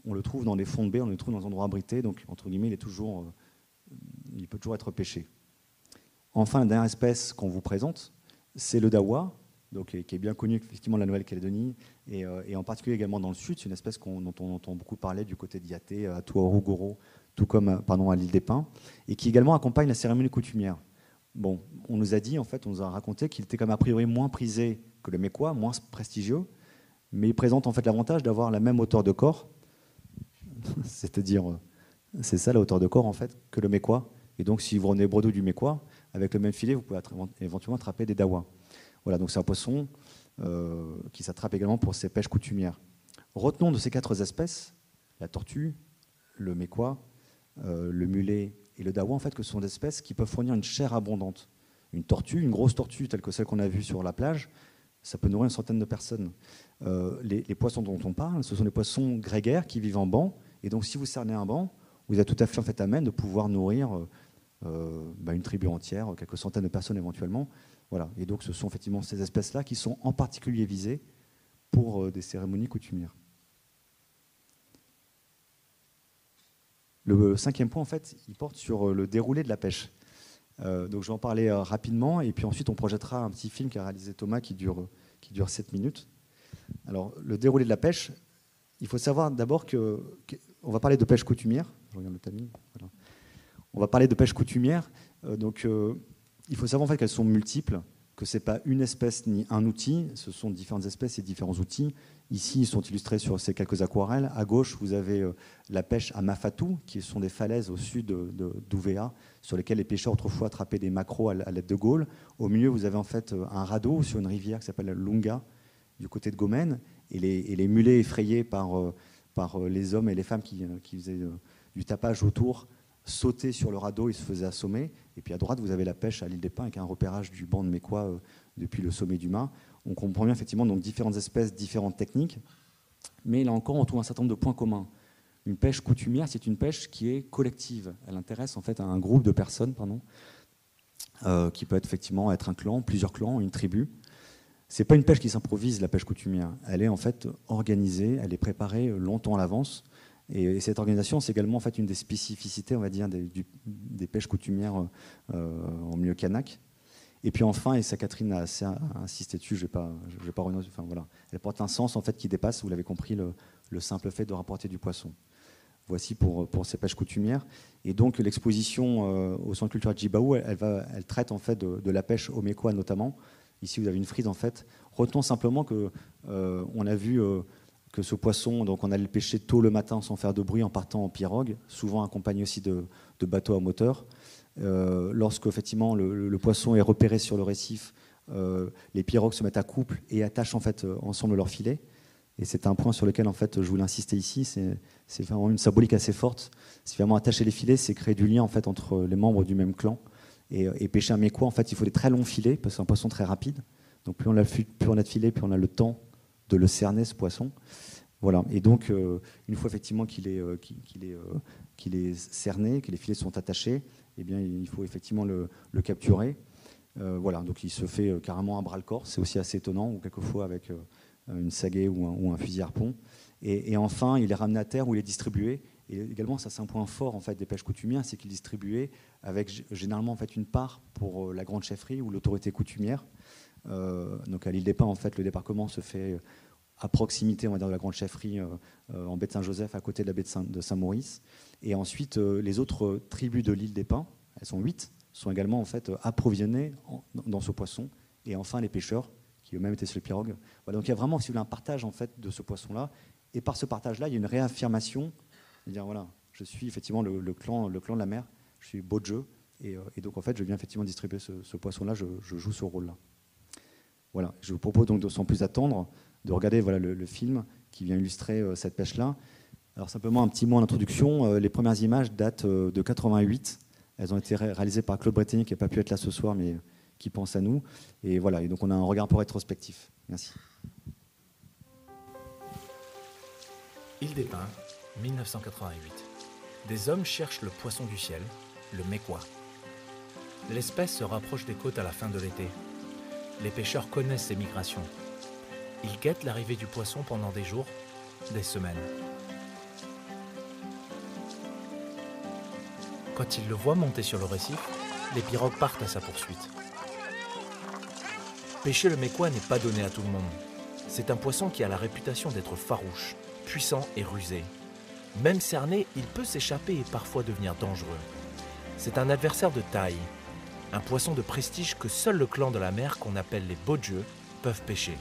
on le trouve dans des fonds de baie, on le trouve dans des endroits abrités, donc entre guillemets, il peut toujours être pêché. Enfin, la dernière espèce qu'on vous présente, c'est le dawa, donc, qui est bien connu effectivement de la Nouvelle-Calédonie et en particulier également dans le sud. C'est une espèce dont on entend beaucoup parler du côté d'Yaté, à Touaourou-Goro, tout comme à l'île des Pins, et qui également accompagne la cérémonie coutumière. Bon, on nous a dit, en fait, on nous a raconté qu'il était quand même a priori moins prisé que le mécois, moins prestigieux, mais il présente en fait l'avantage d'avoir la même hauteur de corps, c'est-à-dire, c'est ça la hauteur de corps en fait, que le mécois. Et donc, si vous revenez bredouille du mécois, avec le même filet, vous pouvez éventuellement attraper des dawas. Voilà, donc c'est un poisson qui s'attrape également pour ses pêches coutumières. Retenons de ces 4 espèces, la tortue, le mécois, le mulet et le dawa, en fait, que ce sont des espèces qui peuvent fournir une chair abondante. Une tortue, une grosse tortue telle que celle qu'on a vue sur la plage, ça peut nourrir une centaine de personnes. Les poissons dont on parle, ce sont des poissons grégaires qui vivent en banc. Et donc, si vous cernez un banc, vous êtes tout à fait en fait, à même de pouvoir nourrir une tribu entière, quelques centaines de personnes éventuellement. Voilà. Et donc, ce sont effectivement ces espèces-là qui sont en particulier visées pour des cérémonies coutumières. Le 5e point, en fait, il porte sur le déroulé de la pêche. Donc, je vais en parler rapidement, et puis ensuite, on projettera un petit film qu'a réalisé Thomas qui dure 7 minutes. Alors, le déroulé de la pêche, il faut savoir d'abord qu'on va parler de pêche coutumière. Je regarde le timing. Voilà. On va parler de pêche coutumière. Il faut savoir en fait qu'elles sont multiples, que ce n'est pas une espèce ni un outil, ce sont différentes espèces et différents outils. Ici, ils sont illustrés sur ces quelques aquarelles. À gauche, vous avez la pêche à Mafatou, qui sont des falaises au sud d'Ouvéa, sur lesquelles les pêcheurs autrefois attrapaient des maquereaux à l'aide de gaules. Au milieu, vous avez en fait un radeau sur une rivière qui s'appelle la Lunga, du côté de Gomène, et les mulets effrayés par les hommes et les femmes qui faisaient du tapage autour, sautaient sur le radeau et se faisaient assommer. Et puis à droite, vous avez la pêche à l'île des Pins avec un repérage du banc de mécois depuis le sommet du mât. On comprend bien effectivement donc, différentes espèces, différentes techniques, mais là encore, on trouve un certain nombre de points communs. Une pêche coutumière, c'est une pêche qui est collective. Elle intéresse en fait un groupe de personnes, qui peut effectivement être un clan, plusieurs clans, une tribu. C'est pas une pêche qui s'improvise, la pêche coutumière. Elle est en fait organisée, elle est préparée longtemps à l'avance. Et cette organisation, c'est également en fait une des spécificités, on va dire, des pêches coutumières en milieu kanak. Et puis enfin, et ça Catherine a assez insisté dessus, je vais pas revenir. Enfin voilà, elle porte un sens en fait qui dépasse, vous l'avez compris, le simple fait de rapporter du poisson. Voici pour ces pêches coutumières. Et donc l'exposition au Centre culturel Djibaou, elle traite en fait de la pêche au mécois notamment. Ici, vous avez une frise en fait. Retenons simplement que on a vu que ce poisson, donc on allait le pêcher tôt le matin sans faire de bruit en partant en pirogue, souvent accompagné aussi de bateaux à moteur. Lorsque effectivement le poisson est repéré sur le récif, les pirogues se mettent à couple et attachent en fait ensemble leur filet. Et c'est un point sur lequel en fait je voulais insister ici. C'est vraiment une symbolique assez forte. C'est vraiment attacher les filets, c'est créer du lien en fait entre les membres du même clan. Et pêcher un mécois, en fait, il faut des très longs filets parce que c'est un poisson très rapide. Donc plus on a de filets, plus on a le temps de le cerner, ce poisson. Voilà. Et donc, une fois effectivement qu'il est cerné, que les filets sont attachés, eh bien, il faut effectivement le capturer. Voilà, donc il se fait carrément à bras-le-corps. C'est aussi assez étonnant, ou quelquefois avec une sagaie ou un fusil harpon. Et enfin, il est ramené à terre où il est distribué. Et également, ça c'est un point fort en fait, des pêches coutumières, c'est qu'il est distribué avec généralement en fait, une part pour la grande chefferie ou l'autorité coutumière. Donc à l'île des Pins, en fait, le débarquement se fait à proximité, on va dire, de la grande chefferie en baie de Saint-Joseph, à côté de la baie de Saint-Maurice. Et ensuite, les autres tribus de l'île des Pins, elles sont 8, sont également en fait approvisionnées dans ce poisson. Et enfin, les pêcheurs, qui eux-mêmes étaient sur les pirogues. Voilà, donc il y a vraiment, si vous voulez, un partage en fait de ce poisson-là. Et par ce partage-là, il y a une réaffirmation de dire voilà, je suis effectivement le clan de la mer, je suis Bodje, et donc en fait, je viens effectivement distribuer ce poisson-là, je joue ce rôle-là. Voilà, je vous propose donc, sans plus attendre, de regarder voilà, le film qui vient illustrer cette pêche-là. Alors simplement un petit mot en introduction, les premières images datent de 88. Elles ont été réalisées par Claude Bretigny, qui n'a pas pu être là ce soir, mais qui pense à nous. Et voilà, et donc on a un regard un peu rétrospectif. Merci. Île des Pins, 1988. Des hommes cherchent le poisson du ciel, le mekwa. L'espèce se rapproche des côtes à la fin de l'été. Les pêcheurs connaissent ces migrations. Ils guettent l'arrivée du poisson pendant des jours, des semaines. Quand ils le voient monter sur le récif, les pirogues partent à sa poursuite. Pêcher le mekwa n'est pas donné à tout le monde. C'est un poisson qui a la réputation d'être farouche, puissant et rusé. Même cerné, il peut s'échapper et parfois devenir dangereux. C'est un adversaire de taille, un poisson de prestige que seul le clan de la mer, qu'on appelle les Bodje, peuvent pêcher.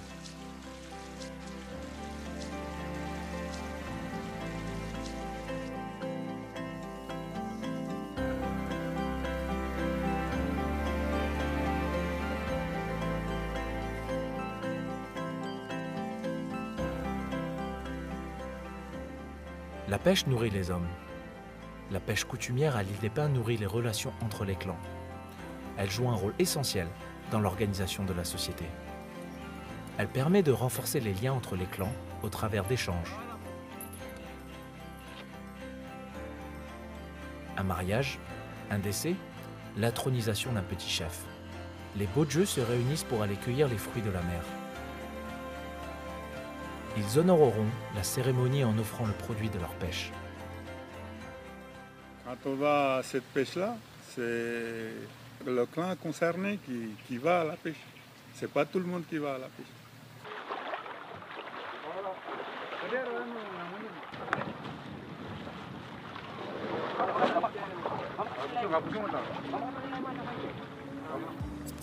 La pêche nourrit les hommes. La pêche coutumière à l'île des Pins nourrit les relations entre les clans. Elle joue un rôle essentiel dans l'organisation de la société. Elle permet de renforcer les liens entre les clans au travers d'échanges. Un mariage, un décès, l'intronisation d'un petit chef. Les Bodje se réunissent pour aller cueillir les fruits de la mer. Ils honoreront la cérémonie en offrant le produit de leur pêche. Quand on va à cette pêche-là, c'est le clan concerné qui va à la pêche. C'est pas tout le monde qui va à la pêche.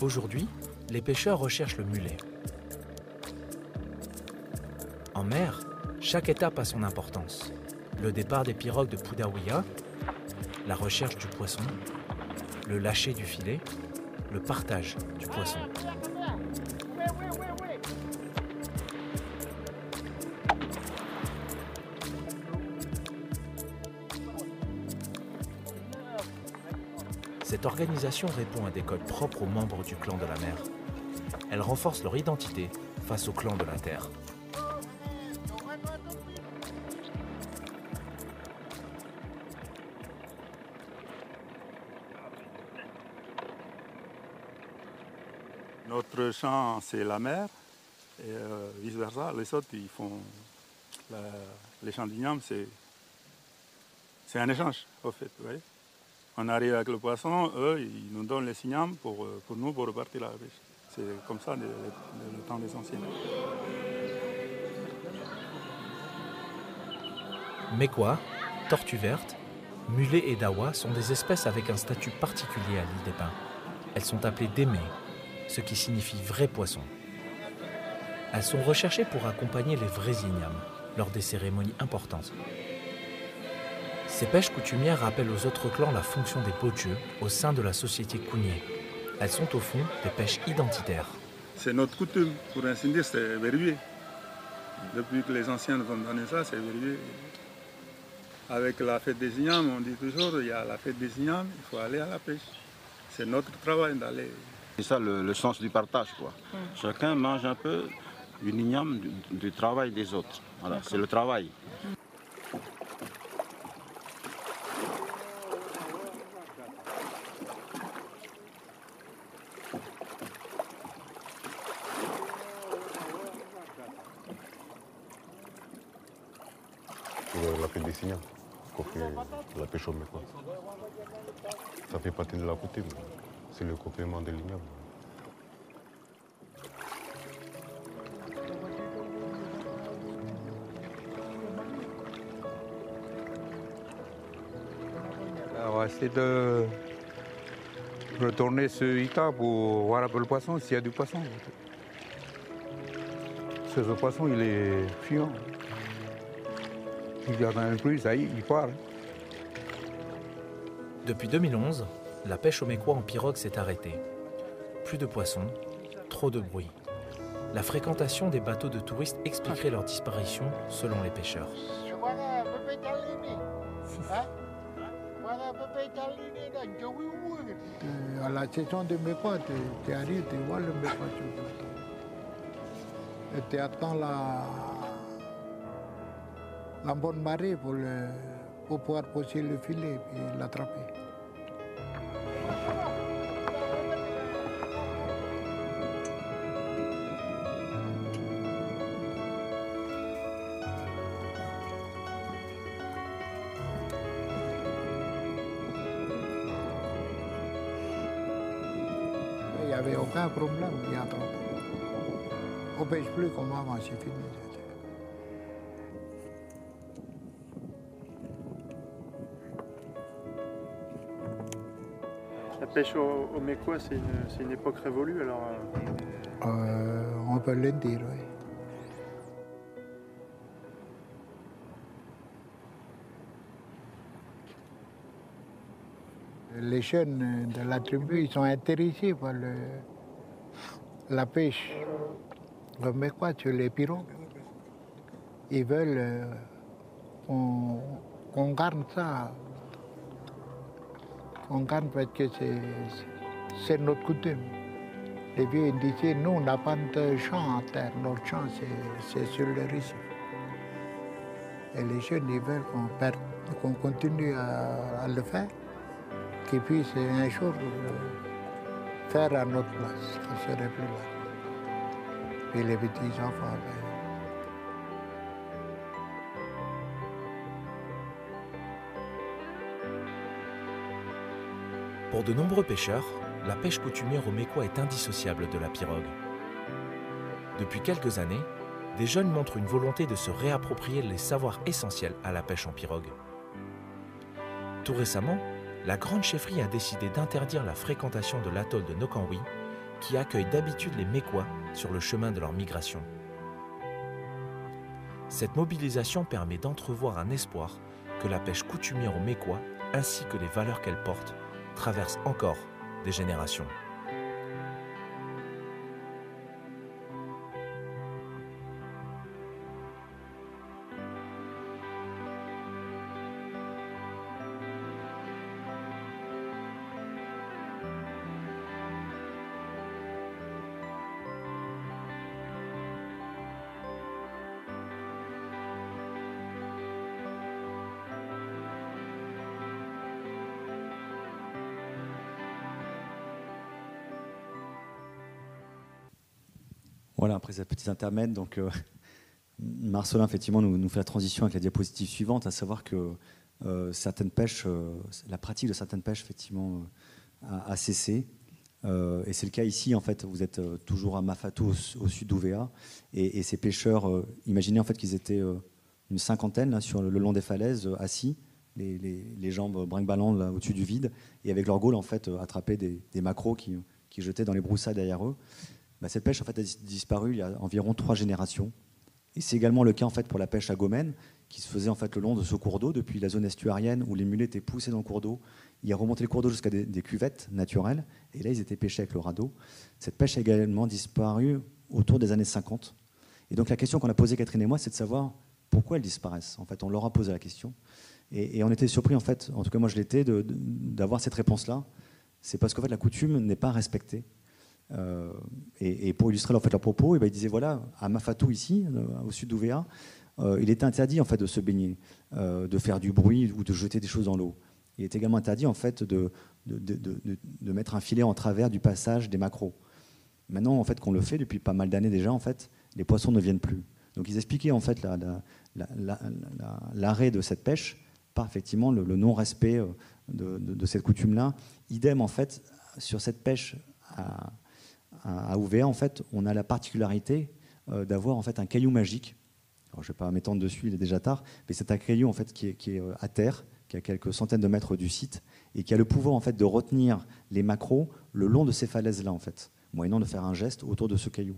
Aujourd'hui, les pêcheurs recherchent le mulet. En mer, chaque étape a son importance. Le départ des pirogues de Pudawiya, la recherche du poisson, le lâcher du filet, le partage du poisson. Cette organisation répond à des codes propres aux membres du clan de la mer. Elle renforce leur identité face au clan de la terre. Notre champ, c'est la mer, et vice-versa. Les autres, ils font les champs d'igname, c'est un échange, au fait. Vous voyez, on arrive avec le poisson, eux, ils nous donnent les ignames pour nous, pour repartir à la pêche. C'est comme ça le temps des anciens. Mekwa, tortue verte, mulet et dawa sont des espèces avec un statut particulier à l'île des Pins. Elles sont appelées démé, ce qui signifie vrai poisson. Elles sont recherchées pour accompagner les vrais ignames lors des cérémonies importantes. Ces pêches coutumières rappellent aux autres clans la fonction des Bodje au sein de la société Kounié. Elles sont au fond des pêches identitaires. C'est notre coutume, pour ainsi dire, c'est verrouillé. Depuis que les anciens nous ont donné ça, c'est verrouillé. Avec la fête des ignames, on dit toujours, il y a la fête des ignames, il faut aller à la pêche. C'est notre travail d'aller. C'est ça le sens du partage, quoi. Chacun mange un peu une igname du travail des autres. Voilà, c'est le travail. appelle des signaux qu'on fait la pêche au Mécois. Ça fait partie de la coutume. C'est le complément de l'igname. On va essayer de retourner ce Ita pour voir un peu le poisson, s'il y a du poisson. Ce poisson, il est fuyant. Il y en a un plus, ça y est, il part. Depuis 2011, la pêche au Mécois en pirogue s'est arrêtée. Plus de poissons, trop de bruit. La fréquentation des bateaux de touristes expliquerait leur disparition selon les pêcheurs. À la saison de Mécois, tu arrives, tu vois le Mécois sur le bateau. Et tu attends la bonne marée pour pouvoir poser le filet et l'attraper. Il n'y avait aucun problème il y a 30 ans. On ne pêche plus comme avant, c'est fini. La pêche au Mécois, c'est une époque révolue, alors On peut le dire, oui. Les jeunes de la tribu, ils sont intéressés par la pêche. Le Mécois sur les pirogues. Ils veulent qu'on garde ça. On garde parce que c'est notre coutume. Les vieux ils disaient, nous, on n'a pas de champ en terre. Notre champ, c'est sur le récif. Et les jeunes, ils veulent qu'on continue à le faire, qu'ils puissent un jour faire à notre place, qu'ils ne seraient plus là. Et les petits-enfants. Pour de nombreux pêcheurs, la pêche coutumière au Mécois est indissociable de la pirogue. Depuis quelques années, des jeunes montrent une volonté de se réapproprier les savoirs essentiels à la pêche en pirogue. Tout récemment, la Grande Chefferie a décidé d'interdire la fréquentation de l'atoll de Nokanwi, qui accueille d'habitude les Mécois sur le chemin de leur migration. Cette mobilisation permet d'entrevoir un espoir que la pêche coutumière au Mécois, ainsi que les valeurs qu'elle porte, traversent encore des générations. Voilà, après cette petite intermède, donc Marcelin effectivement nous fait la transition avec la diapositive suivante, à savoir que certaines pêches, la pratique de certaines pêches effectivement a cessé. Et c'est le cas ici, en fait, vous êtes toujours à Mafatou, au sud d'Ouvéa, et ces pêcheurs, imaginez en fait qu'ils étaient une cinquantaine là, sur le long des falaises, assis, les jambes brinque-ballant au-dessus du vide, et avec leur gaule en fait attraper des maquereaux qui jetaient dans les broussailles derrière eux. Bah, cette pêche en fait a disparu il y a environ 3 générations. Et c'est également le cas en fait pour la pêche à Gomène, qui se faisait en fait le long de ce cours d'eau depuis la zone estuarienne où les mulets étaient poussés dans le cours d'eau. Ils remontaient le cours d'eau jusqu'à des cuvettes naturelles, et là ils étaient pêchés avec le radeau. Cette pêche a également disparu autour des années 50. Et donc la question qu'on a posée Catherine et moi, c'est de savoir pourquoi elles disparaissent. En fait, on leur a posé la question, et on était surpris en fait, en tout cas moi je l'étais, d'avoir cette réponse-là. C'est parce qu'en fait la coutume n'est pas respectée. Et pour illustrer en fait, leur propos, ils disaient voilà, à Mafatou ici, au sud d'Ouvéa, il était interdit en fait de se baigner, de faire du bruit ou de jeter des choses dans l'eau. Il est également interdit en fait de mettre un filet en travers du passage des maquereaux. Maintenant en fait qu'on le fait depuis pas mal d'années déjà, en fait, les poissons ne viennent plus. Donc ils expliquaient en fait l'arrêt de cette pêche par effectivement le non-respect de cette coutume-là. Idem en fait sur cette pêche à Ouvéa, en fait, on a la particularité d'avoir en fait un caillou magique. Alors, je ne vais pas m'étendre dessus, il est déjà tard, mais c'est un caillou en fait qui est à terre, qui a quelques centaines de mètres du site et qui a le pouvoir en fait de retenir les maquereaux le long de ces falaises-là en fait, moyennant de faire un geste autour de ce caillou.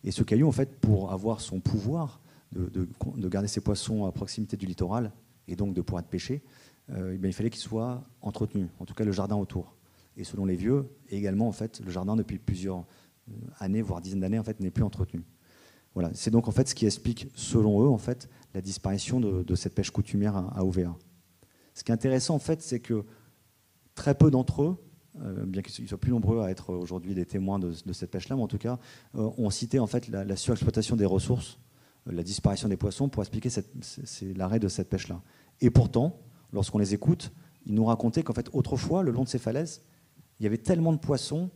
Et ce caillou en fait, pour avoir son pouvoir de garder ses poissons à proximité du littoral et donc de pouvoir être pêché, il fallait qu'il soit entretenu, en tout cas le jardin autour. Et selon les vieux, également en fait, le jardin depuis plusieurs années, voire dizaines d'années, en fait, n'est plus entretenu. Voilà. C'est donc en fait ce qui explique, selon eux, en fait, la disparition de cette pêche coutumière à Ouvéa. Ce qui est intéressant, en fait, c'est que très peu d'entre eux, bien qu'ils soient plus nombreux à être aujourd'hui des témoins de cette pêche-là, mais en tout cas, ont cité en fait la surexploitation des ressources, la disparition des poissons, pour expliquer l'arrêt de cette pêche-là. Et pourtant, lorsqu'on les écoute, ils nous racontaient qu'en fait, autrefois, le long de ces falaises, il y avait tellement de poissons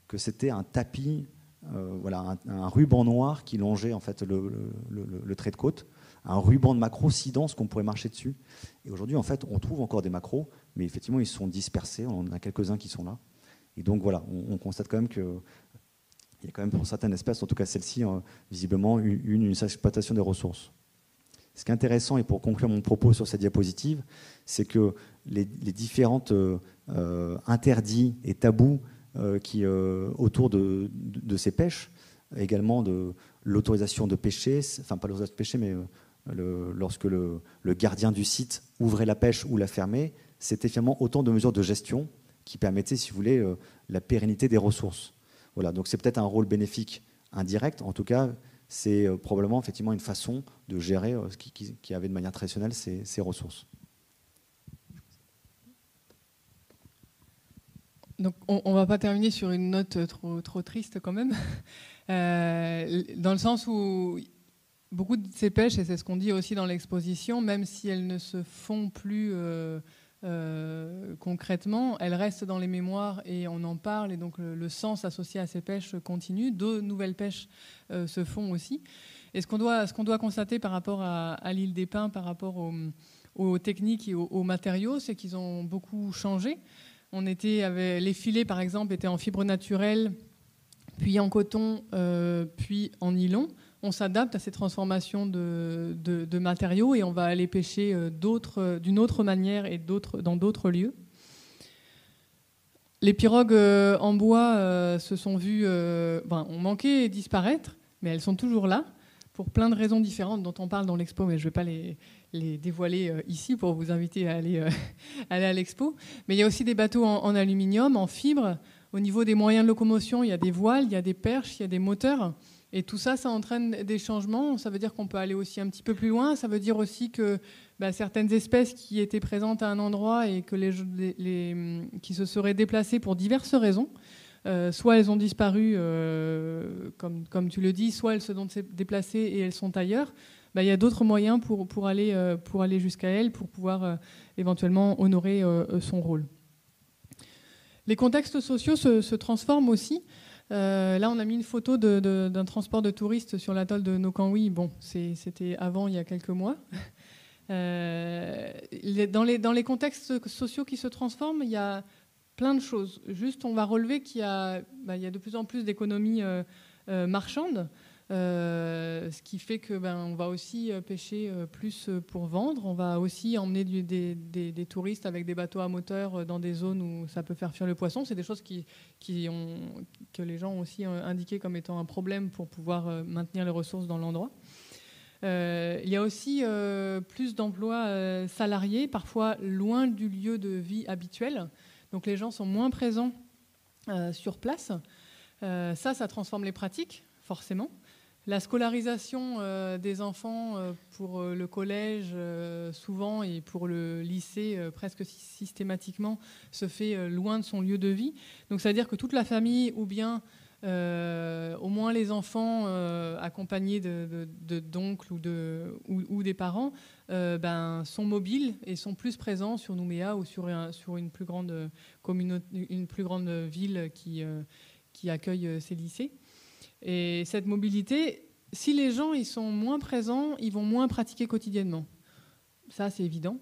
que c'était un tapis, un ruban noir qui longeait en fait le trait de côte, un ruban de maquereaux si dense qu'on pourrait marcher dessus. Et aujourd'hui, en fait, on trouve encore des maquereaux, mais effectivement, ils sont dispersés. On en a quelques-uns qui sont là. Et donc voilà, on constate quand même qu'il y a quand même pour certaines espèces, en tout cas celle-ci, visiblement une exploitation des ressources. Ce qui est intéressant, et pour conclure mon propos sur cette diapositive, c'est que les différentes interdits et tabous autour de ces pêches, également de l'autorisation de pêcher, enfin pas l'autorisation de pêcher, mais lorsque le gardien du site ouvrait la pêche ou la fermait, c'était finalement autant de mesures de gestion qui permettaient, si vous voulez, la pérennité des ressources. Voilà, donc c'est peut-être un rôle bénéfique indirect, en tout cas, c'est probablement effectivement une façon de gérer ce qui avait de manière traditionnelle ces ressources. Donc on ne va pas terminer sur une note trop triste quand même, dans le sens où beaucoup de ces pêches, et c'est ce qu'on dit aussi dans l'exposition, même si elles ne se font plus concrètement, elles restent dans les mémoires et on en parle, et donc le sens associé à ces pêches continue. De nouvelles pêches se font aussi. Et ce qu'on doit constater par rapport à l'île des Pins, par rapport aux techniques et aux matériaux, c'est qu'ils ont beaucoup changé. Les filets, par exemple, étaient en fibre naturelle, puis en coton, puis en nylon. On s'adapte à ces transformations de matériaux et on va aller pêcher d'une autre manière et dans d'autres lieux. Les pirogues en bois se sont vues, ont manqué disparaître, mais elles sont toujours là, pour plein de raisons différentes dont on parle dans l'expo, mais je ne vais pas les dévoiler ici pour vous inviter à aller à l'expo. Mais il y a aussi des bateaux en aluminium, en fibre. Au niveau des moyens de locomotion, il y a des voiles, il y a des perches, il y a des moteurs. Et tout ça, ça entraîne des changements. Ça veut dire qu'on peut aller aussi un petit peu plus loin. Ça veut dire aussi que certaines espèces qui étaient présentes à un endroit et que qui se seraient déplacées pour diverses raisons, soit elles ont disparu, comme tu le dis, soit elles se sont déplacées et elles sont ailleurs. Il y a d'autres moyens pour aller jusqu'à elles, pour pouvoir éventuellement honorer son rôle. Les contextes sociaux se transforment aussi. Là, on a mis une photo d'un transport de touristes sur l'atoll de Nokanwi. Bon, c'était avant, il y a quelques mois. Dans les contextes sociaux qui se transforment, il y a plein de choses. Juste, on va relever qu'il y a de plus en plus d'économies marchandes, ce qui fait que on va aussi pêcher plus pour vendre. On va aussi emmener des touristes avec des bateaux à moteur dans des zones où ça peut faire fuir le poisson. C'est des choses que les gens ont aussi indiqué comme étant un problème pour pouvoir maintenir les ressources dans l'endroit. Il y a aussi plus d'emplois salariés, parfois loin du lieu de vie habituel. Donc les gens sont moins présents sur place. Ça transforme les pratiques, forcément. La scolarisation des enfants pour le collège, souvent, et pour le lycée, presque systématiquement, se fait loin de son lieu de vie. Donc ça veut dire que toute la famille, ou bien au moins les enfants accompagnés d'oncles ou des parents, sont mobiles et sont plus présents sur Nouméa ou sur une plus grande communauté, une plus grande ville qui accueille ces lycées. Et cette mobilité, si les gens ils sont moins présents, ils vont moins pratiquer quotidiennement. Ça, c'est évident.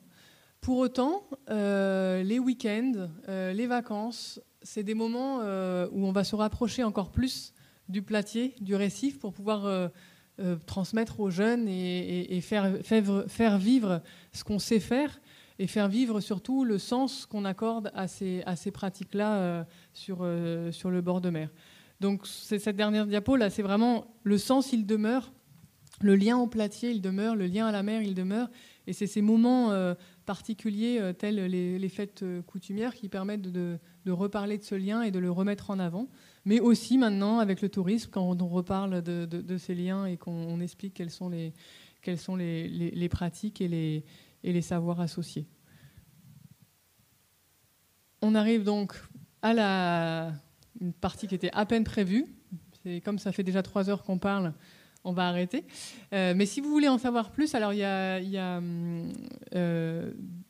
Pour autant, les week-ends, les vacances, c'est des moments où on va se rapprocher encore plus du platier, du récif, pour pouvoir transmettre aux jeunes et faire vivre ce qu'on sait faire, et faire vivre surtout le sens qu'on accorde à ces pratiques-là sur le bord de mer. Donc cette dernière diapo, là, c'est vraiment le sens, il demeure, le lien au platier, il demeure, le lien à la mer, il demeure, et c'est ces moments particuliers tels les fêtes coutumières qui permettent de reparler de ce lien et de le remettre en avant, mais aussi maintenant avec le tourisme, quand on reparle de ces liens et qu'on explique quelles sont les pratiques et les savoirs associés. On arrive donc à une partie qui était à peine prévue. C'est comme ça fait déjà 3 heures qu'on parle, on va arrêter. Mais si vous voulez en savoir plus, alors il y a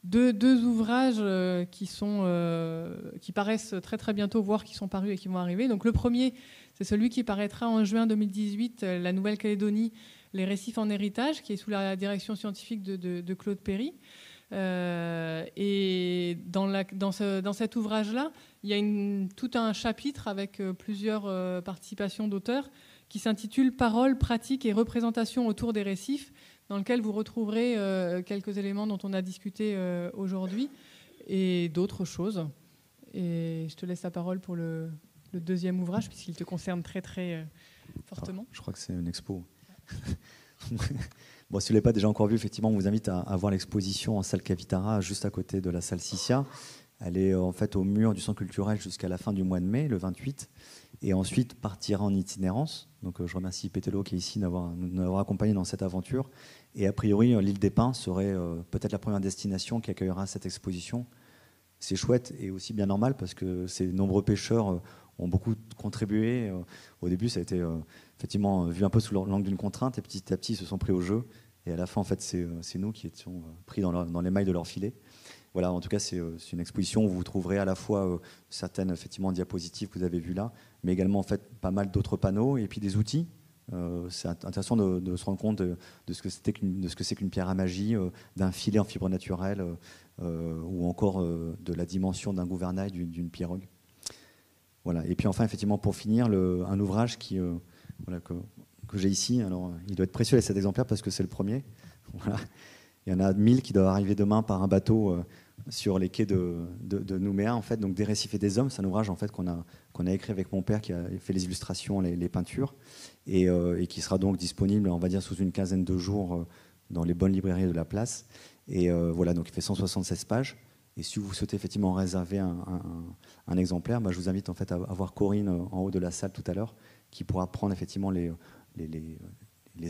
deux ouvrages qui paraissent très très bientôt, voire qui sont parus et qui vont arriver. Donc le premier, c'est celui qui paraîtra en juin 2018, La Nouvelle-Calédonie, les récifs en héritage, qui est sous la direction scientifique de Claude Perry. Et dans cet ouvrage-là, il y a tout un chapitre avec plusieurs participations d'auteurs qui s'intitule « Paroles, pratiques et représentations autour des récifs », dans lequel vous retrouverez quelques éléments dont on a discuté aujourd'hui et d'autres choses. Et je te laisse la parole pour le deuxième ouvrage, puisqu'il te concerne très très fortement. Je crois que c'est une expo. Bon, si vous ne l'avez pas déjà encore vu, effectivement, on vous invite à voir l'exposition en salle Cavitara, juste à côté de la salle Sissia. Elle est en fait au mur du centre culturel jusqu'à la fin du mois de mai, le 28, et ensuite partira en itinérance. Donc je remercie Pétello qui est ici de nous avoir accompagnés dans cette aventure. Et a priori, l'île des Pins serait peut-être la première destination qui accueillera cette exposition. C'est chouette et aussi bien normal parce que ces nombreux pêcheurs ont beaucoup contribué. Au début, ça a été effectivement vu un peu sous l'angle d'une contrainte, et petit à petit, ils se sont pris au jeu. Et à la fin, en fait, c'est nous qui étions pris dans les mailles de leur filet. Voilà, en tout cas, c'est une exposition où vous trouverez à la fois certaines effectivement diapositives que vous avez vues là, mais également en fait pas mal d'autres panneaux et puis des outils. C'est intéressant de se rendre compte de ce que c'est qu'une pierre à magie, d'un filet en fibre naturelle, ou encore de la dimension d'un gouvernail, d'une pirogue. Voilà. Et puis enfin, effectivement, pour finir, un ouvrage que j'ai ici. Alors, il doit être précieux cet exemplaire parce que c'est le premier. Voilà. Il y en a 1000 qui doivent arriver demain par un bateau sur les quais de Nouméa, en fait. Donc, Des récifs et des hommes, c'est un ouvrage en fait qu'on a écrit avec mon père qui a fait les illustrations, les peintures, et qui sera donc disponible, on va dire, sous une quinzaine de jours dans les bonnes librairies de la place. Et voilà, donc il fait 176 pages. Et si vous souhaitez effectivement réserver un exemplaire, je vous invite en fait à voir Corinne en haut de la salle tout à l'heure, qui pourra prendre effectivement les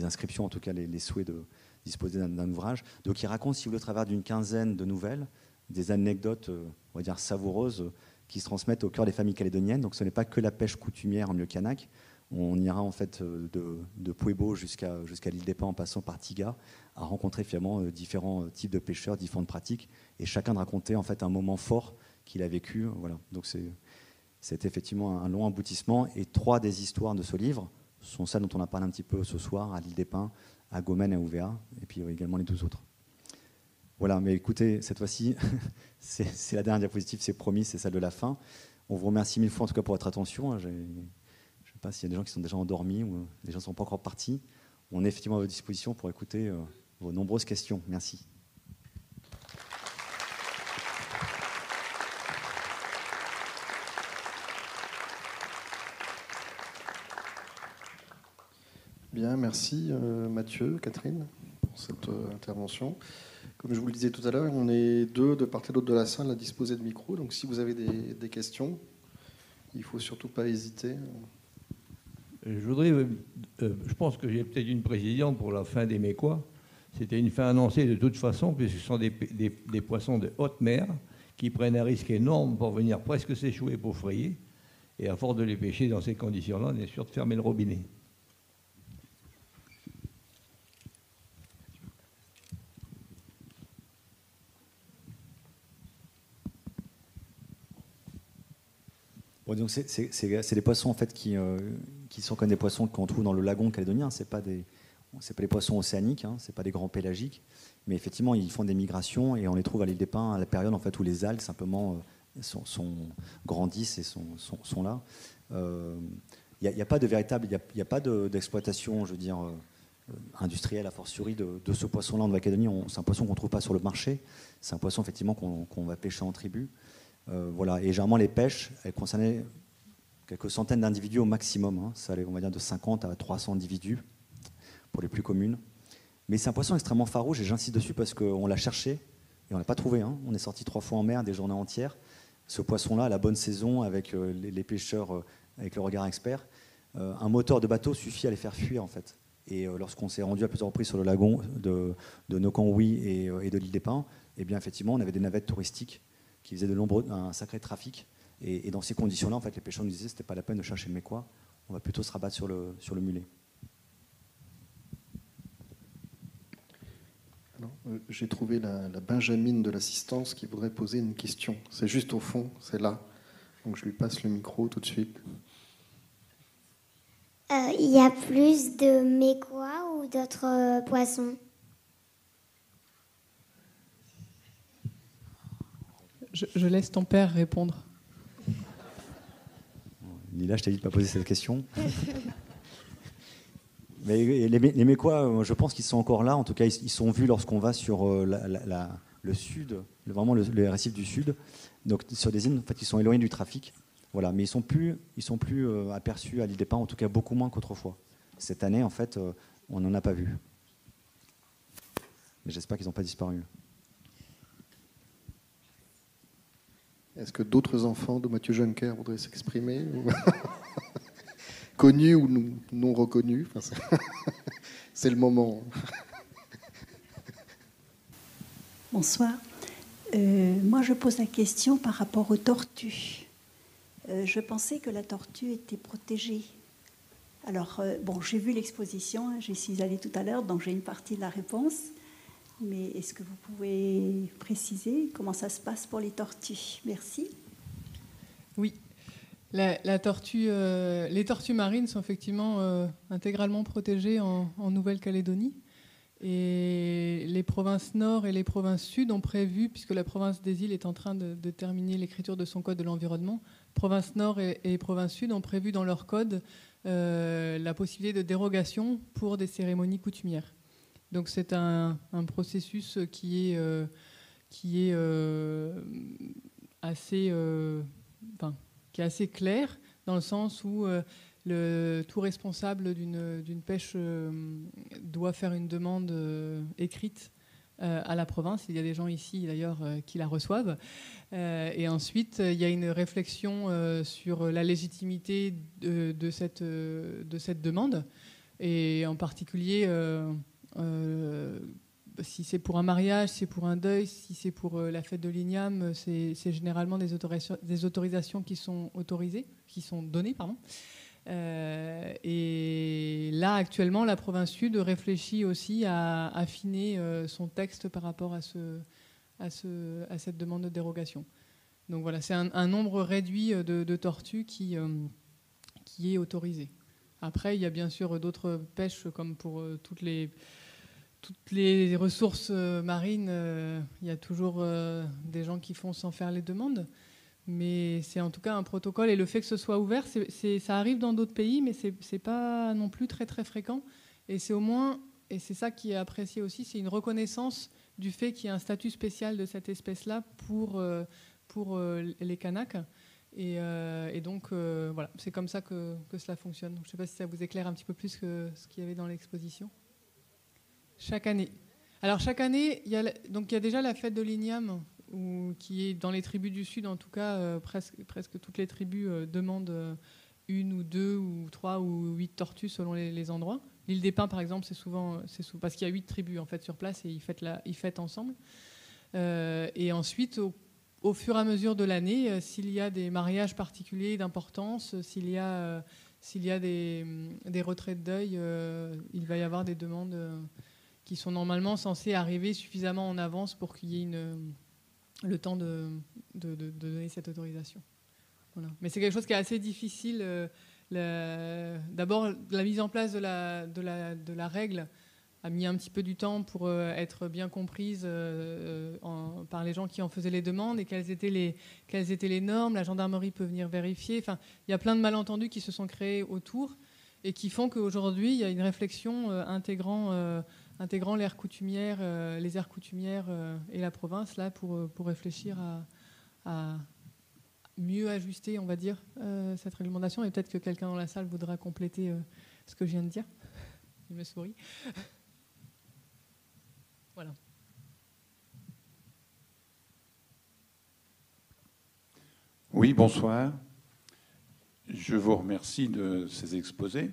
inscriptions, en tout cas les souhaits de disposer d'un ouvrage. Donc il raconte, si vous voulez, au travers d'une quinzaine de nouvelles, des anecdotes, on va dire, savoureuses, qui se transmettent au cœur des familles calédoniennes. Donc ce n'est pas que la pêche coutumière en milieu kanak. On ira en fait de Puebo jusqu'à l'île des Pins, en passant par Tiga, à rencontrer finalement différents types de pêcheurs, différentes pratiques, et chacun de raconter en fait un moment fort qu'il a vécu. Voilà. Donc c'est effectivement un long aboutissement, et 3 des histoires de ce livre sont celles dont on a parlé un petit peu ce soir, à l'île des Pins, à Gomène et à Ouvéa, et puis également les 12 autres. Voilà, mais écoutez, cette fois-ci, c'est la dernière diapositive, c'est promis, c'est celle de la fin. On vous remercie 1000 fois en tout cas pour votre attention. Je ne sais pas s'il y a des gens qui sont déjà endormis ou des gens qui ne sont pas encore partis. On est effectivement à votre disposition pour écouter vos nombreuses questions. Merci. Bien, merci Mathieu, Catherine, pour cette intervention. Comme je vous le disais tout à l'heure, on est 2 de part et d'autre de la salle à disposer de micros. Donc si vous avez des questions, il ne faut surtout pas hésiter. Je pense que j'ai peut-être une précision pour la fin des Mécois. C'était une fin annoncée de toute façon, puisque ce sont des poissons de haute mer qui prennent un risque énorme pour venir presque s'échouer pour frayer. Et à force de les pêcher dans ces conditions-là, on est sûr de fermer le robinet. Bon, donc c'est des poissons en fait qui qui sont comme des poissons qu'on trouve dans le lagon calédonien. C'est pas des poissons océaniques, hein, c'est pas des grands pélagiques, mais effectivement ils font des migrations et on les trouve à l'île des Pins à la période en fait où les algues simplement grandissent et sont là. Il n'y a pas de véritable, il n'y a pas d'exploitation, je veux dire, industrielle a fortiori de ce poisson-là en Nouvelle-Calédonie. C'est un poisson qu'on ne trouve pas sur le marché. C'est un poisson effectivement qu'on va pêcher en tribu. Voilà. Et généralement les pêches, elles concernaient quelques centaines d'individus au maximum. Hein. Ça allait, on va dire, de 50 à 300 individus pour les plus communes. Mais c'est un poisson extrêmement farouche et j'insiste dessus parce qu'on l'a cherché et on ne l'a pas trouvé. Hein. On est sorti 3 fois en mer des journées entières. Ce poisson-là, à la bonne saison, avec les pêcheurs, avec le regard expert, un moteur de bateau suffit à les faire fuir en fait. Et lorsqu'on s'est rendu à plusieurs reprises sur le lagon de Nokonwi et de l'île des Pins, eh bien effectivement, on avait des navettes touristiques qui faisaient un sacré trafic. Et dans ces conditions-là, en fait, les pêcheurs nous disaient que ce n'était pas la peine de chercher le mécois, on va plutôt se rabattre sur le mulet. J'ai trouvé la Benjamine de l'assistance qui voudrait poser une question. C'est juste au fond, c'est là. Donc je lui passe le micro tout de suite. Il y a plus de mécois ou d'autres poissons? Je laisse ton père répondre. Lila, je t'ai dit de ne pas poser cette question. Mais les mécois, je pense qu'ils sont encore là. En tout cas, ils sont vus lorsqu'on va sur le sud, vraiment les récifs du sud. Donc sur des îles, en fait, ils sont éloignés du trafic. Voilà, mais ils sont plus aperçus à l'île des Pins, en tout cas beaucoup moins qu'autrefois. Cette année, en fait, on n'en a pas vu. Mais j'espère qu'ils n'ont pas disparu. Est-ce que d'autres enfants de Mathieu Juncker voudraient s'exprimer Connus ou non reconnus, enfin, c'est le moment. Bonsoir. Moi, je pose la question par rapport aux tortues. Je pensais que la tortue était protégée. Alors, j'ai vu l'exposition, hein, j'y suis allée tout à l'heure, donc j'ai une partie de la réponse. Mais est-ce que vous pouvez préciser comment ça se passe pour les tortues? Merci. Oui. Les tortues marines sont effectivement intégralement protégées en Nouvelle-Calédonie. Et les provinces nord et les provinces sud ont prévu, puisque la province des îles est en train de terminer l'écriture de son code de l'environnement, province nord et province sud ont prévu dans leur code la possibilité de dérogation pour des cérémonies coutumières. Donc c'est un processus qui est assez clair, dans le sens où tout responsable d'une pêche doit faire une demande écrite à la province. Il y a des gens ici d'ailleurs qui la reçoivent. Et ensuite, il y a une réflexion sur la légitimité de cette demande. Et en particulier, si c'est pour un mariage, si c'est pour un deuil, si c'est pour la fête de l'Igname, c'est généralement des autorisations qui sont données. Et là, actuellement, la province sud réfléchit aussi à affiner son texte par rapport à cette demande de dérogation. Donc voilà, c'est un nombre réduit de tortues qui est autorisé. Après, il y a bien sûr d'autres pêches, comme pour toutes les ressources marines, il y a toujours des gens qui font sans faire les demandes. Mais c'est en tout cas un protocole. Et le fait que ce soit ouvert, ça arrive dans d'autres pays, mais c'est pas non plus très très fréquent. Et c'est au moins, et c'est ça qui est apprécié aussi, c'est une reconnaissance du fait qu'il y a un statut spécial de cette espèce-là pour les Kanaks. Et donc, voilà, c'est comme ça que cela fonctionne. Donc, je ne sais pas si ça vous éclaire un petit peu plus que ce qu'il y avait dans l'exposition. Chaque année. Alors, chaque année, il y a déjà la fête de l'Igname, qui est dans les tribus du Sud, en tout cas, presque toutes les tribus demandent une ou deux ou trois ou 8 tortues selon les endroits. L'île des Pins, par exemple, c'est souvent parce qu'il y a 8 tribus en fait sur place et ils fêtent ensemble. Et ensuite, au fur et à mesure de l'année, s'il y a des mariages particuliers d'importance, s'il y a des retraits de deuil, il va y avoir des demandes qui sont normalement censées arriver suffisamment en avance pour qu'il y ait le temps de donner cette autorisation. Voilà. Mais c'est quelque chose qui est assez difficile. D'abord, la mise en place de la règle a mis un petit peu du temps pour être bien comprise par les gens qui en faisaient les demandes, et quelles étaient les normes. La gendarmerie peut venir vérifier. Enfin, il y a plein de malentendus qui se sont créés autour et qui font qu'aujourd'hui, il y a une réflexion intégrant l'aire coutumière, les aires coutumières et la province là pour réfléchir à mieux ajuster, on va dire, cette réglementation. Et peut-être que quelqu'un dans la salle voudra compléter ce que je viens de dire. Il me sourit. Voilà. Oui, bonsoir. Je vous remercie de ces exposés.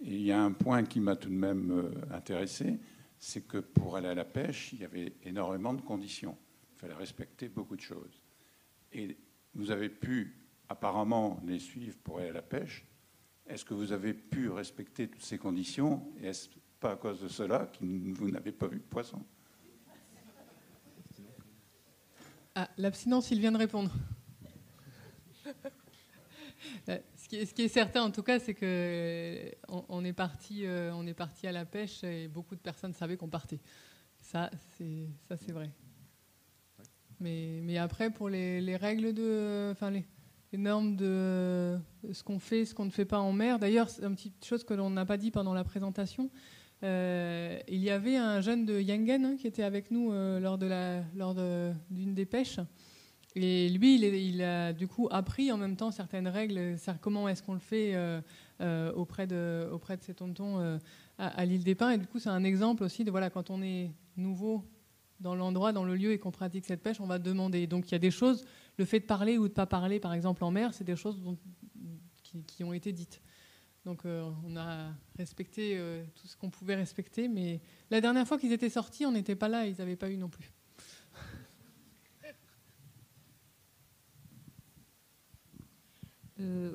Et il y a un point qui m'a tout de même intéressé, c'est que pour aller à la pêche, il y avait énormément de conditions. Il fallait respecter beaucoup de choses. Et vous avez pu apparemment les suivre pour aller à la pêche. Est-ce que vous avez pu respecter toutes ces conditions? Et est-ce pas à cause de cela que vous n'avez pas vu de poisson? Ah, l'abstinence, il vient de répondre. Ce qui est certain, en tout cas, c'est qu'on est parti à la pêche et beaucoup de personnes savaient qu'on partait. Ça, c'est vrai. Mais après, pour les règles les normes de ce qu'on fait, ce qu'on ne fait pas en mer. D'ailleurs, c'est une petite chose que l'on n'a pas dit pendant la présentation. Il y avait un jeune de Yangen qui était avec nous lors d'une des pêches. Et lui, il a du coup appris en même temps certaines règles, comment est-ce qu'on le fait auprès de ses tontons à l'île des Pins. Et du coup, c'est un exemple aussi de quand on est nouveau dans l'endroit, dans le lieu et qu'on pratique cette pêche, on va demander. Donc il y a des choses, le fait de parler ou de ne pas parler, par exemple en mer, c'est des choses qui ont été dites. Donc on a respecté tout ce qu'on pouvait respecter, mais la dernière fois qu'ils étaient sortis, on n'était pas là, ils n'avaient pas eu non plus.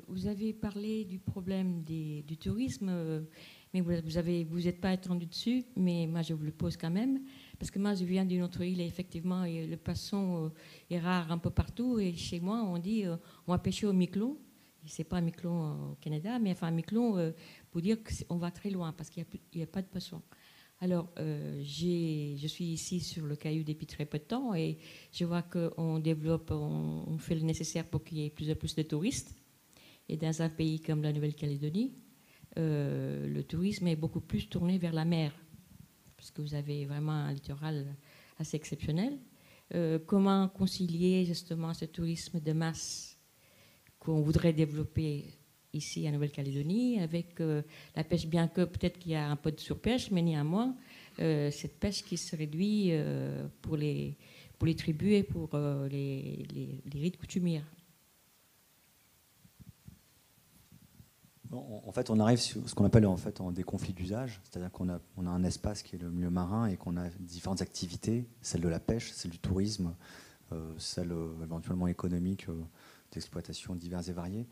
Vous avez parlé du problème du tourisme, mais vous n'êtes pas attendu dessus, mais moi je vous le pose quand même, parce que moi je viens d'une autre île et effectivement le poisson est rare un peu partout, et chez moi on dit on va pêcher au Miquelon. C'est pas un Miquelon au Canada, mais enfin un Miquelon pour dire qu'on va très loin parce qu'il n'y a pas de poisson. Alors, je suis ici sur le Caillou depuis très peu de temps et je vois qu'on développe, on fait le nécessaire pour qu'il y ait plus en plus de touristes. Et dans un pays comme la Nouvelle-Calédonie, le tourisme est beaucoup plus tourné vers la mer, parce que vous avez vraiment un littoral assez exceptionnel. Comment concilier justement ce tourisme de masse qu'on voudrait développer ici en Nouvelle-Calédonie avec la pêche, bien que peut-être qu'il y a un peu de surpêche, mais néanmoins cette pêche qui se réduit pour les tribus et pour les rites coutumières. En fait, on arrive sur ce qu'on appelle des conflits d'usage, c'est-à-dire qu'on a un espace qui est le milieu marin et qu'on a différentes activités, celle de la pêche, celle du tourisme, celle éventuellement économique, d'exploitation diverses et variées.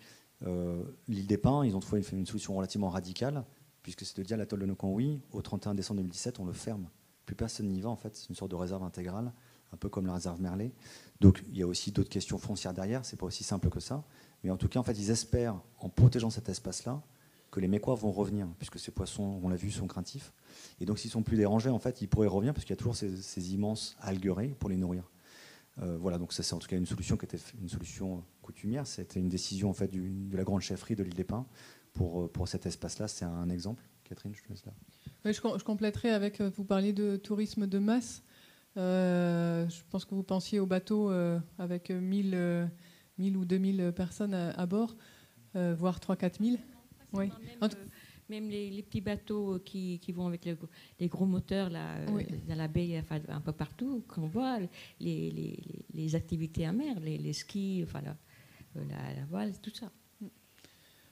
L'île des Pins, ils ont trouvé une solution relativement radicale, puisque c'est de dire l'atoll de Nokonwi, au 31 décembre 2017, on le ferme. Plus personne n'y va, en fait, c'est une sorte de réserve intégrale, un peu comme la réserve Merlet. Donc il y a aussi d'autres questions foncières derrière, c'est pas aussi simple que ça. Mais en tout cas, en fait, ils espèrent, en protégeant cet espace-là, que les Mécois vont revenir, puisque ces poissons, on l'a vu, sont craintifs. Et donc s'ils sont plus dérangés, en fait, ils pourraient revenir, parce qu'il y a toujours ces immenses algueraies pour les nourrir. Voilà, donc ça c'est en tout cas une solution qui était une solution coutumière. C'était une décision en fait de la grande chefferie de l'île des Pins pour cet espace-là. C'est un exemple. Catherine, je te laisse là. Oui, je compléterai avec, vous parliez de tourisme de masse. Je pense que vous pensiez au bateau avec 1000 ou 2000 personnes à bord, voire 3-4 000. Oui. Même les petits bateaux qui vont avec les gros moteurs là, oui, dans la baie, enfin, un peu partout, qu'on voit les activités en mer, les skis, enfin, la voile, tout ça.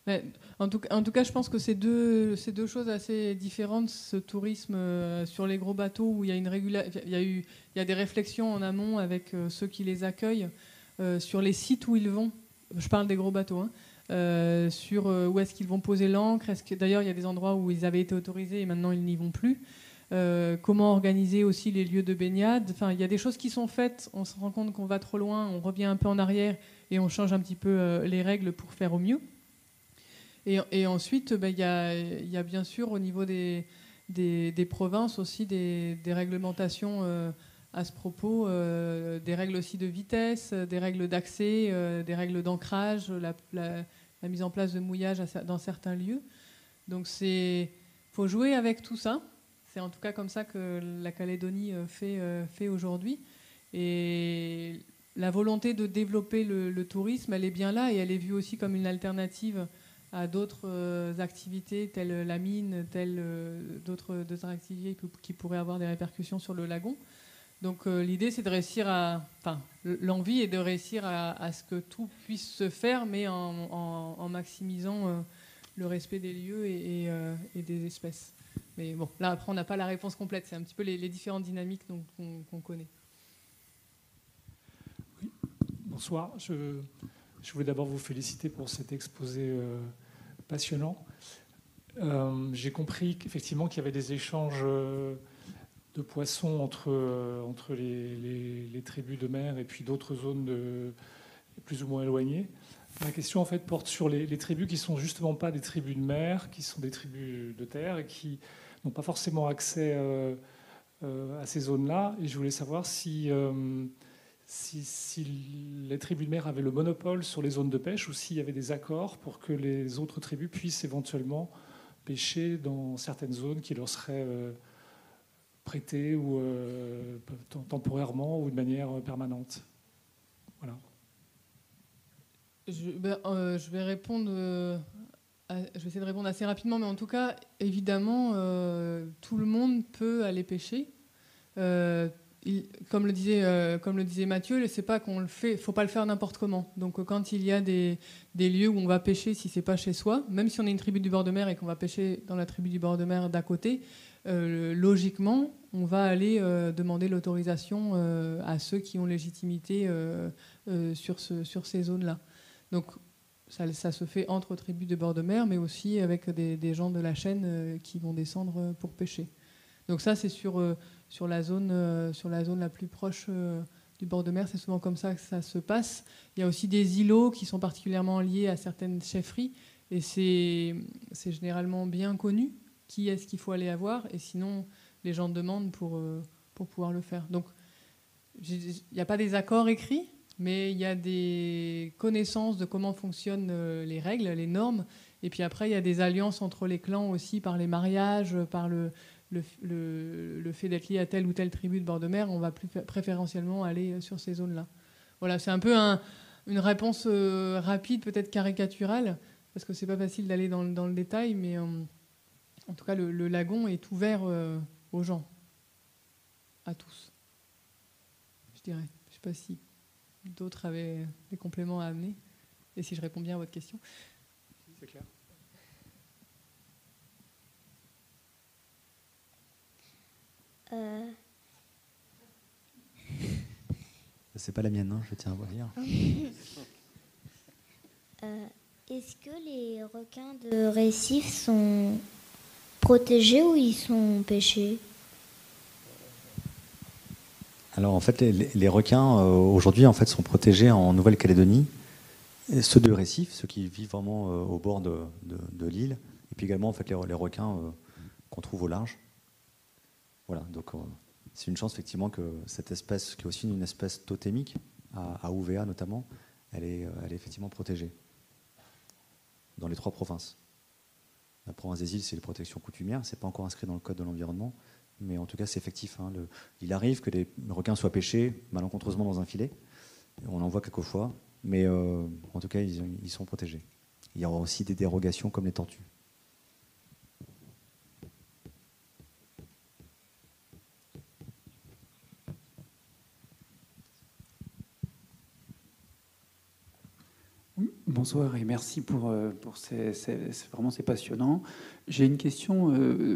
Mais en tout cas, je pense que c'est deux choses assez différentes. Ce tourisme sur les gros bateaux où il y a il y a des réflexions en amont avec ceux qui les accueillent sur les sites où ils vont. Je parle des gros bateaux. Sur où est-ce qu'ils vont poser l'ancre. D'ailleurs, il y a des endroits où ils avaient été autorisés et maintenant ils n'y vont plus. Comment organiser aussi les lieux de baignade. Enfin, il y a des choses qui sont faites. On se rend compte qu'on va trop loin, on revient un peu en arrière et on change un petit peu les règles pour faire au mieux. Et ensuite, il y a bien sûr au niveau des provinces aussi des réglementations à ce propos, des règles aussi de vitesse, des règles d'accès, des règles d'ancrage, la mise en place de mouillage dans certains lieux. Donc faut jouer avec tout ça. C'est en tout cas comme ça que la Calédonie fait aujourd'hui. Et la volonté de développer le tourisme, elle est bien là et elle est vue aussi comme une alternative à d'autres activités telles la mine, telles d'autres activités qui pourraient avoir des répercussions sur le lagon. Donc l'idée, c'est de réussir l'envie est de réussir à ce que tout puisse se faire, mais en maximisant le respect des lieux et des espèces. Mais bon, là, après, on n'a pas la réponse complète. C'est un petit peu les différentes dynamiques qu'on connaît. Oui, bonsoir. Je voulais d'abord vous féliciter pour cet exposé passionnant. J'ai compris qu'effectivement qu'il y avait des échanges de poissons entre les tribus de mer et puis d'autres zones plus ou moins éloignées. Ma question en fait porte sur les tribus qui sont justement pas des tribus de mer, qui sont des tribus de terre et qui n'ont pas forcément accès à ces zones-là. Et je voulais savoir si les tribus de mer avaient le monopole sur les zones de pêche ou s'il y avait des accords pour que les autres tribus puissent éventuellement pêcher dans certaines zones qui leur seraient prêtées ou temporairement ou de manière permanente. Voilà. Je vais répondre. Je vais essayer de répondre assez rapidement, mais en tout cas, évidemment, tout le monde peut aller pêcher. Comme le disait Mathieu, c'est pas qu'on le fait. Faut pas le faire n'importe comment. Donc, quand il y a des lieux où on va pêcher, si c'est pas chez soi, même si on est une tribu du bord de mer et qu'on va pêcher dans la tribu du bord de mer d'à côté, logiquement, on va aller demander l'autorisation à ceux qui ont légitimité sur ces zones-là. Donc, ça se fait entre tribus de bord de mer, mais aussi avec des gens de la chaîne qui vont descendre pour pêcher. Donc ça, c'est sur la zone la plus proche du bord de mer. C'est souvent comme ça que ça se passe. Il y a aussi des îlots qui sont particulièrement liés à certaines chefferies. Et c'est généralement bien connu qui est-ce qu'il faut aller avoir. Et sinon, les gens demandent pour pouvoir le faire. Donc, il n'y a pas des accords écrits, mais il y a des connaissances de comment fonctionnent les règles, les normes. Et puis après, il y a des alliances entre les clans aussi par les mariages, par le fait d'être lié à telle ou telle tribu de bord de mer. On va plus préférentiellement aller sur ces zones-là. Voilà, c'est un peu une réponse rapide, peut-être caricaturale, parce que c'est pas facile d'aller dans le détail, mais en tout cas, le lagon est ouvert aux gens, à tous, je dirais. Je sais pas si d'autres avaient des compléments à amener, et si je réponds bien à votre question. C'est clair. C'est pas la mienne, hein, je tiens à vous dire. Est-ce que les requins de récif sont protégés ou ils sont pêchés? Alors en fait, les requins aujourd'hui en fait sont protégés en Nouvelle-Calédonie. Et ceux de récif, ceux qui vivent vraiment au bord de l'île, et puis également en fait les requins qu'on trouve au large. Voilà, donc c'est une chance effectivement que cette espèce, qui est aussi une espèce totémique, à UVA notamment, elle est effectivement protégée dans les 3 provinces. La province des îles, c'est les protections coutumières, c'est pas encore inscrit dans le code de l'environnement, mais en tout cas c'est effectif. Hein, il arrive que les requins soient pêchés malencontreusement dans un filet, on en voit quelquefois, mais en tout cas ils sont protégés. Il y aura aussi des dérogations comme les tortues. Bonsoir et merci pour vraiment c'est passionnant. J'ai une question.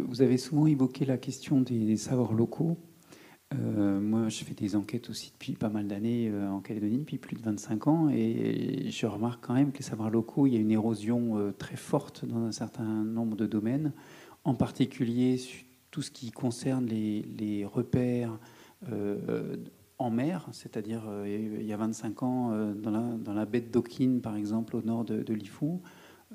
Vous avez souvent évoqué la question des savoirs locaux. Moi, je fais des enquêtes aussi depuis pas mal d'années en Calédonie, depuis plus de 25 ans, et je remarque quand même que les savoirs locaux, il y a une érosion très forte dans un certain nombre de domaines, en particulier tout ce qui concerne les repères en mer, c'est-à-dire il y a 25 ans, dans la baie de Dokin, par exemple, au nord de Lifou,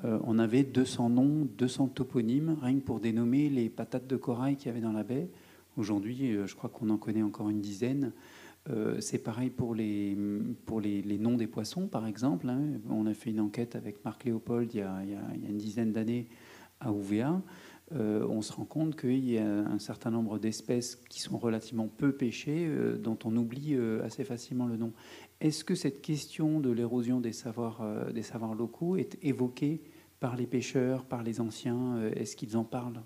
on avait 200 noms, 200 toponymes, rien que pour dénommer les patates de corail qu'il y avait dans la baie. Aujourd'hui, je crois qu'on en connaît encore une dizaine. C'est pareil pour les noms des poissons, par exemple. Hein. On a fait une enquête avec Marc Léopold il y a une dizaine d'années à Ouvéa. On se rend compte qu'il y a un certain nombre d'espèces qui sont relativement peu pêchées, dont on oublie assez facilement le nom. Est-ce que cette question de l'érosion des savoirs locaux est évoquée par les pêcheurs, par les anciens? Est-ce qu'ils en parlent?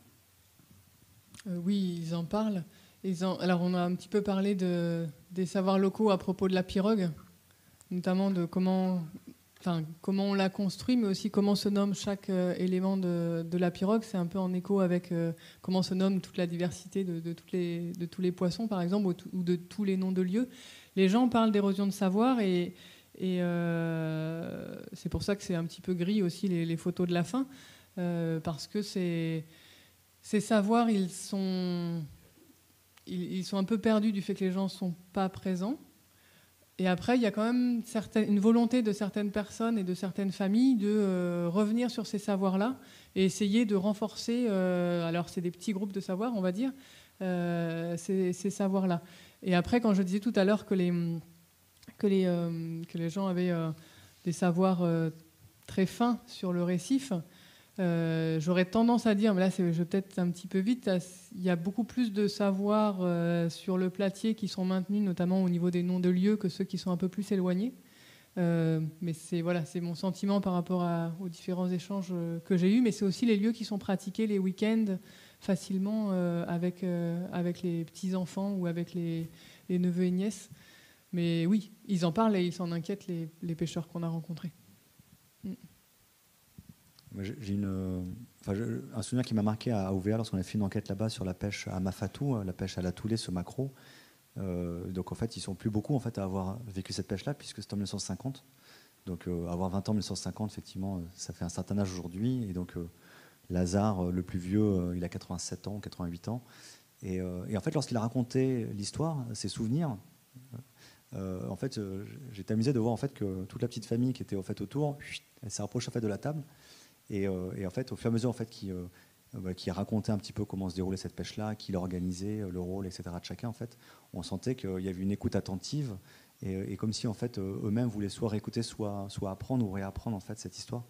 Oui, ils en parlent. Alors, on a un petit peu parlé des savoirs locaux à propos de la pirogue, notamment de comment on l'a construit, mais aussi comment se nomme chaque élément de la pirogue. C'est un peu en écho avec comment se nomme toute la diversité de tous les poissons, par exemple, ou de tous les noms de lieux. Les gens parlent d'érosion de savoir et c'est pour ça que c'est un petit peu gris aussi les photos de la fin, parce que ces savoirs, ils sont un peu perdus du fait que les gens ne sont pas présents. Et après, il y a quand même une volonté de certaines personnes et de certaines familles de revenir sur ces savoirs-là et essayer de renforcer, alors c'est des petits groupes de savoirs, on va dire, ces savoirs-là. Et après, quand je disais tout à l'heure que les gens avaient des savoirs très fins sur le récif, j'aurais tendance à dire, mais là je vais peut-être un petit peu vite, il y a beaucoup plus de savoirs sur le platier qui sont maintenus, notamment au niveau des noms de lieux, que ceux qui sont un peu plus éloignés. Mais c'est mon sentiment par rapport aux différents échanges que j'ai eus, mais c'est aussi les lieux qui sont pratiqués les week-ends facilement avec les petits-enfants ou avec les neveux et nièces. Mais oui, ils en parlent et ils s'en inquiètent, les pêcheurs qu'on a rencontrés. J'ai un souvenir qui m'a marqué à Ouvéa lorsqu'on a fait une enquête là-bas sur la pêche à Mafatou, la pêche à la Toulée, ce maquereau. Donc en fait, ils sont plus beaucoup en fait à avoir vécu cette pêche-là, puisque c'est en 1950. Donc avoir 20 ans en 1950, effectivement, ça fait un certain âge aujourd'hui. Et donc Lazare, le plus vieux, il a 87 ans, 88 ans. Et en fait, lorsqu'il a raconté l'histoire, ses souvenirs, en fait, j'étais amusé de voir en fait que toute la petite famille qui était en fait autour, elle s'est rapprochée en fait de la table. Et en fait, au fur et à mesure en fait, qui racontait un petit peu comment se déroulait cette pêche-là, qui l'organisait, le rôle, etc. de chacun, en fait, on sentait qu'il y avait une écoute attentive et comme si en fait eux-mêmes voulaient soit réécouter, soit apprendre ou réapprendre en fait cette histoire.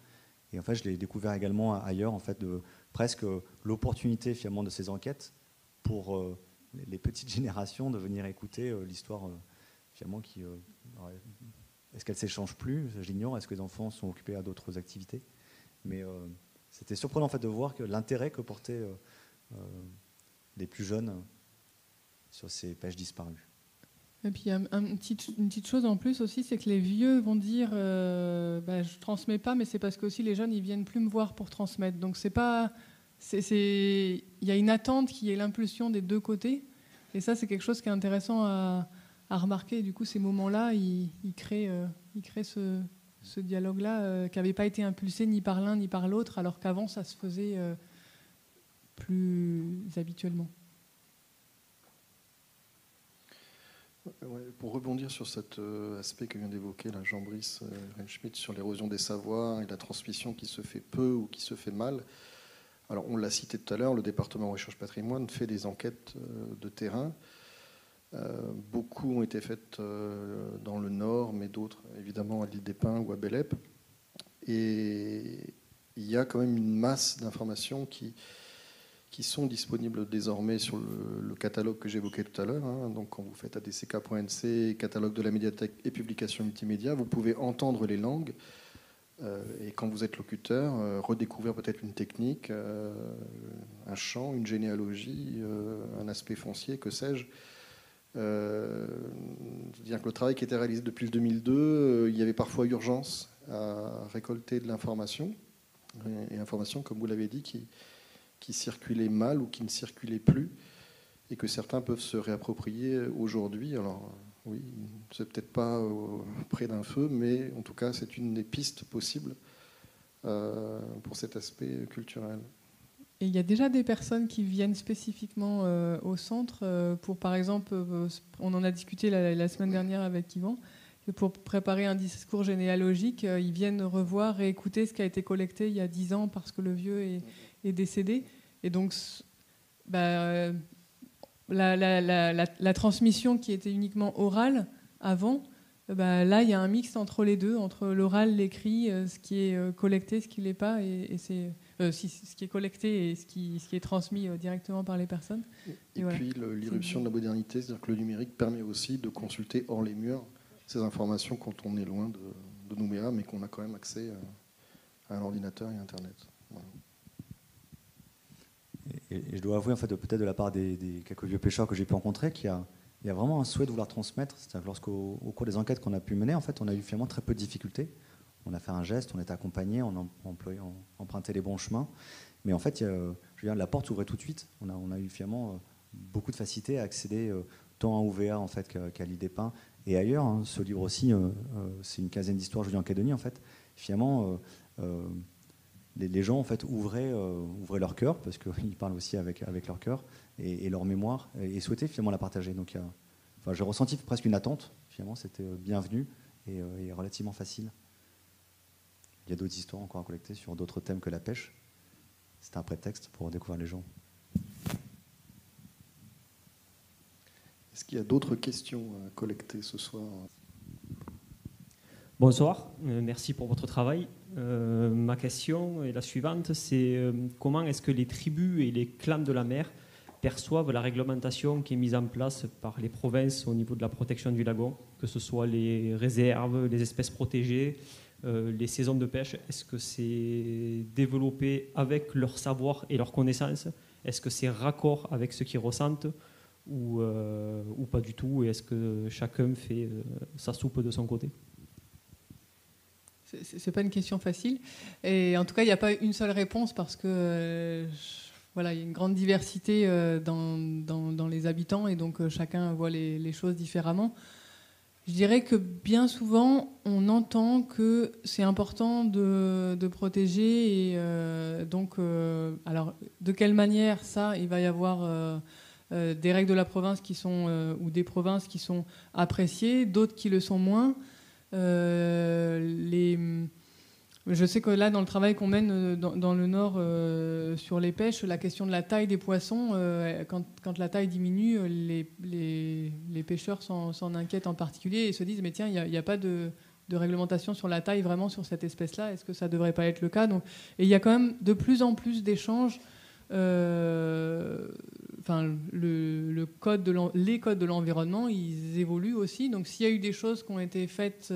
Et en fait, je l'ai découvert également ailleurs, en fait, de presque l'opportunité finalement de ces enquêtes pour les petites générations de venir écouter l'histoire finalement qui. Est-ce qu'elle s'échange plus? J'ignore. Est-ce que les enfants sont occupés à d'autres activités? Mais c'était surprenant en fait de voir que l'intérêt que portaient les plus jeunes sur ces pêches disparues. Et puis il y a une petite chose en plus aussi, c'est que les vieux vont dire je transmets pas, mais c'est parce que aussi les jeunes ils viennent plus me voir pour transmettre. Donc il y a une attente qui est l'impulsion des deux côtés, et ça c'est quelque chose qui est intéressant à remarquer. Et du coup ces moments-là ils créent ce dialogue-là qui n'avait pas été impulsé ni par l'un ni par l'autre, alors qu'avant ça se faisait plus habituellement. Ouais, pour rebondir sur cet aspect que vient d'évoquer Jean-Brice Reinschmidt sur l'érosion des savoirs et la transmission qui se fait peu ou qui se fait mal. Alors on l'a cité tout à l'heure, le département Recherche Patrimoine fait des enquêtes de terrain. Beaucoup ont été faites dans le Nord, mais d'autres évidemment à l'île des Pins ou à Bélep. Et il y a quand même une masse d'informations qui sont disponibles désormais sur le catalogue que j'évoquais tout à l'heure. Hein. Donc quand vous faites adck.nc, catalogue de la médiathèque et publications multimédia, vous pouvez entendre les langues. Et quand vous êtes locuteur, redécouvrir peut-être une technique, un chant, une généalogie, un aspect foncier, que sais-je. C'est-à-dire que le travail qui était réalisé depuis le 2002, il y avait parfois urgence à récolter de l'information, et information, comme vous l'avez dit, qui circulait mal ou qui ne circulait plus, et que certains peuvent se réapproprier aujourd'hui. Alors oui, c'est peut-être pas près d'un feu, mais en tout cas c'est une des pistes possibles pour cet aspect culturel. Et il y a déjà des personnes qui viennent spécifiquement au centre pour, par exemple, on en a discuté la semaine dernière avec Yvan, pour préparer un discours généalogique, ils viennent revoir et écouter ce qui a été collecté il y a 10 ans parce que le vieux est décédé. Et donc, la transmission qui était uniquement orale avant, là, il y a un mix entre les deux, entre l'oral, l'écrit, ce qui est collecté, ce qui ne l'est pas, ce qui est collecté et ce qui est transmis directement par les personnes. Et voilà. Puis l'irruption de la modernité, c'est-à-dire que le numérique permet aussi de consulter hors les murs ces informations quand on est loin de Nouméa, mais qu'on a quand même accès à un ordinateur et à Internet. Voilà. Et je dois avouer, en fait, peut-être de la part des quelques vieux pêcheurs que j'ai pu rencontrer, qu'il y a vraiment un souhait de vouloir transmettre. C'est-à-dire que lorsqu'au cours des enquêtes qu'on a pu mener, en fait, on a eu finalement très peu de difficultés. On a fait un geste, on est accompagné, on empruntait les bons chemins. Mais en fait, la porte s'ouvrait tout de suite. On a eu finalement beaucoup de facilité à accéder tant à OVA en fait, qu'à l'IDEPIN et ailleurs. Hein. Ce livre aussi, c'est une quinzaine d'histoires Julien Cadenis. En fait, finalement, les gens en fait ouvraient leur cœur parce qu'ils parlent aussi avec leur cœur et leur mémoire et souhaitaient finalement la partager. Donc, j'ai ressenti presque une attente. Finalement, c'était bienvenu et relativement facile. Il y a d'autres histoires encore à collecter sur d'autres thèmes que la pêche. C'était un prétexte pour découvrir les gens. Est-ce qu'il y a d'autres questions à collecter ce soir ? Bonsoir, merci pour votre travail. Ma question est la suivante, c'est comment est-ce que les tribus et les clans de la mer perçoivent la réglementation qui est mise en place par les provinces au niveau de la protection du lagon, que ce soit les réserves, les espèces protégées, les saisons de pêche. Est-ce que c'est développé avec leur savoir et leur connaissance ? Est-ce que c'est raccord avec ce qu'ils ressentent ou pas du tout ? Et est-ce que chacun fait sa soupe de son côté ? C'est pas une question facile. Et en tout cas, il n'y a pas une seule réponse parce que voilà, il y a une grande diversité dans les habitants et donc chacun voit les choses différemment. Je dirais que bien souvent, on entend que c'est important de protéger et donc, alors de quelle manière ça, il va y avoir des règles de la province qui sont ou des provinces qui sont appréciées, d'autres qui le sont moins. Je sais que là, dans le travail qu'on mène dans le Nord sur les pêches, la question de la taille des poissons, quand la taille diminue, les pêcheurs s'en inquiètent en particulier et se disent mais tiens, il n'y a pas de réglementation sur la taille vraiment sur cette espèce-là, est-ce que ça ne devrait pas être le cas ? Donc, et il y a quand même de plus en plus d'échanges. Les codes de l'environnement, ils évoluent aussi. Donc s'il y a eu des choses qui ont été faites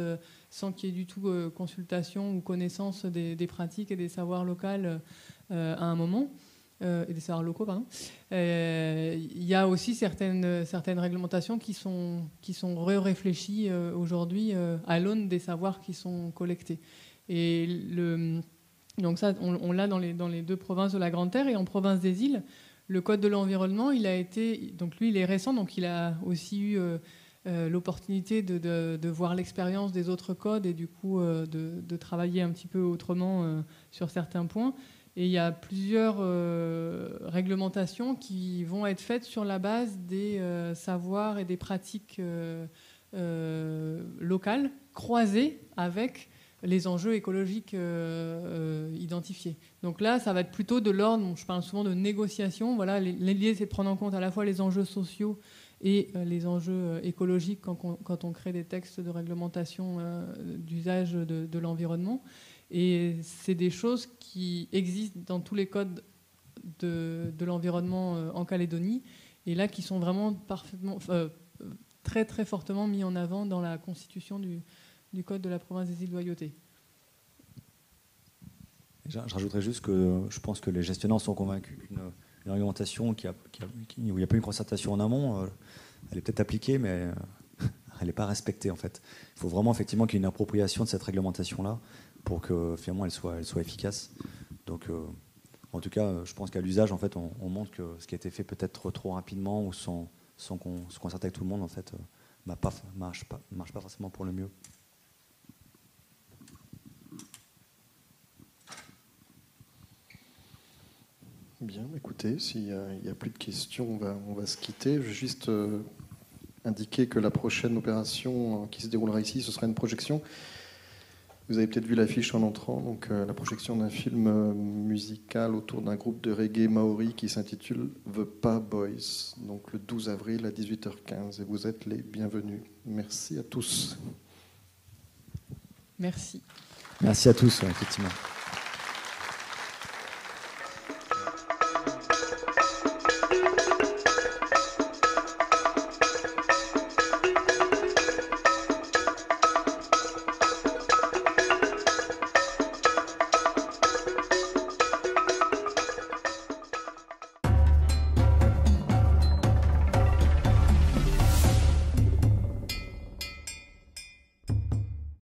sans qu'il y ait du tout consultation ou connaissance des pratiques et des savoirs locaux à un moment, et des savoirs locaux, pardon, il y a aussi certaines réglementations qui sont réfléchies aujourd'hui à l'aune des savoirs qui sont collectés. Et donc ça, on l'a dans les deux provinces de la Grande Terre et en province des Îles. Le Code de l'environnement, donc lui, il est récent, donc il a aussi eu l'opportunité de voir l'expérience des autres codes et du coup de travailler un petit peu autrement sur certains points. Et il y a plusieurs réglementations qui vont être faites sur la base des savoirs et des pratiques locales croisées avec les enjeux écologiques identifiés. Donc là, ça va être plutôt de l'ordre, je parle souvent de négociation. Voilà, l'idée, c'est de prendre en compte à la fois les enjeux sociaux et les enjeux écologiques quand on crée des textes de réglementation d'usage de l'environnement. Et c'est des choses qui existent dans tous les codes de l'environnement en Calédonie, et là, qui sont vraiment très, très fortement mis en avant dans la constitution du Code de la province des îles Loyauté. Je rajouterais juste que je pense que les gestionnaires sont convaincus qu'une réglementation où il n'y a pas une concertation en amont, elle est peut-être appliquée, mais elle n'est pas respectée en fait. Il faut vraiment effectivement qu'il y ait une appropriation de cette réglementation-là pour que finalement elle soit efficace. Donc, en tout cas, je pense qu'à l'usage, en fait, on montre que ce qui a été fait peut-être trop rapidement ou sans qu'on se concerte avec tout le monde, en fait, marche pas forcément pour le mieux. Bien, écoutez, s'il n'y a plus de questions, on va se quitter. Juste un indiqué que la prochaine opération qui se déroulera ici, ce sera une projection. Vous avez peut-être vu l'affiche en entrant, donc la projection d'un film musical autour d'un groupe de reggae maori qui s'intitule The Pa Boys, donc le 12 avril à 18h15. Et vous êtes les bienvenus. Merci à tous. Merci. Merci à tous, effectivement.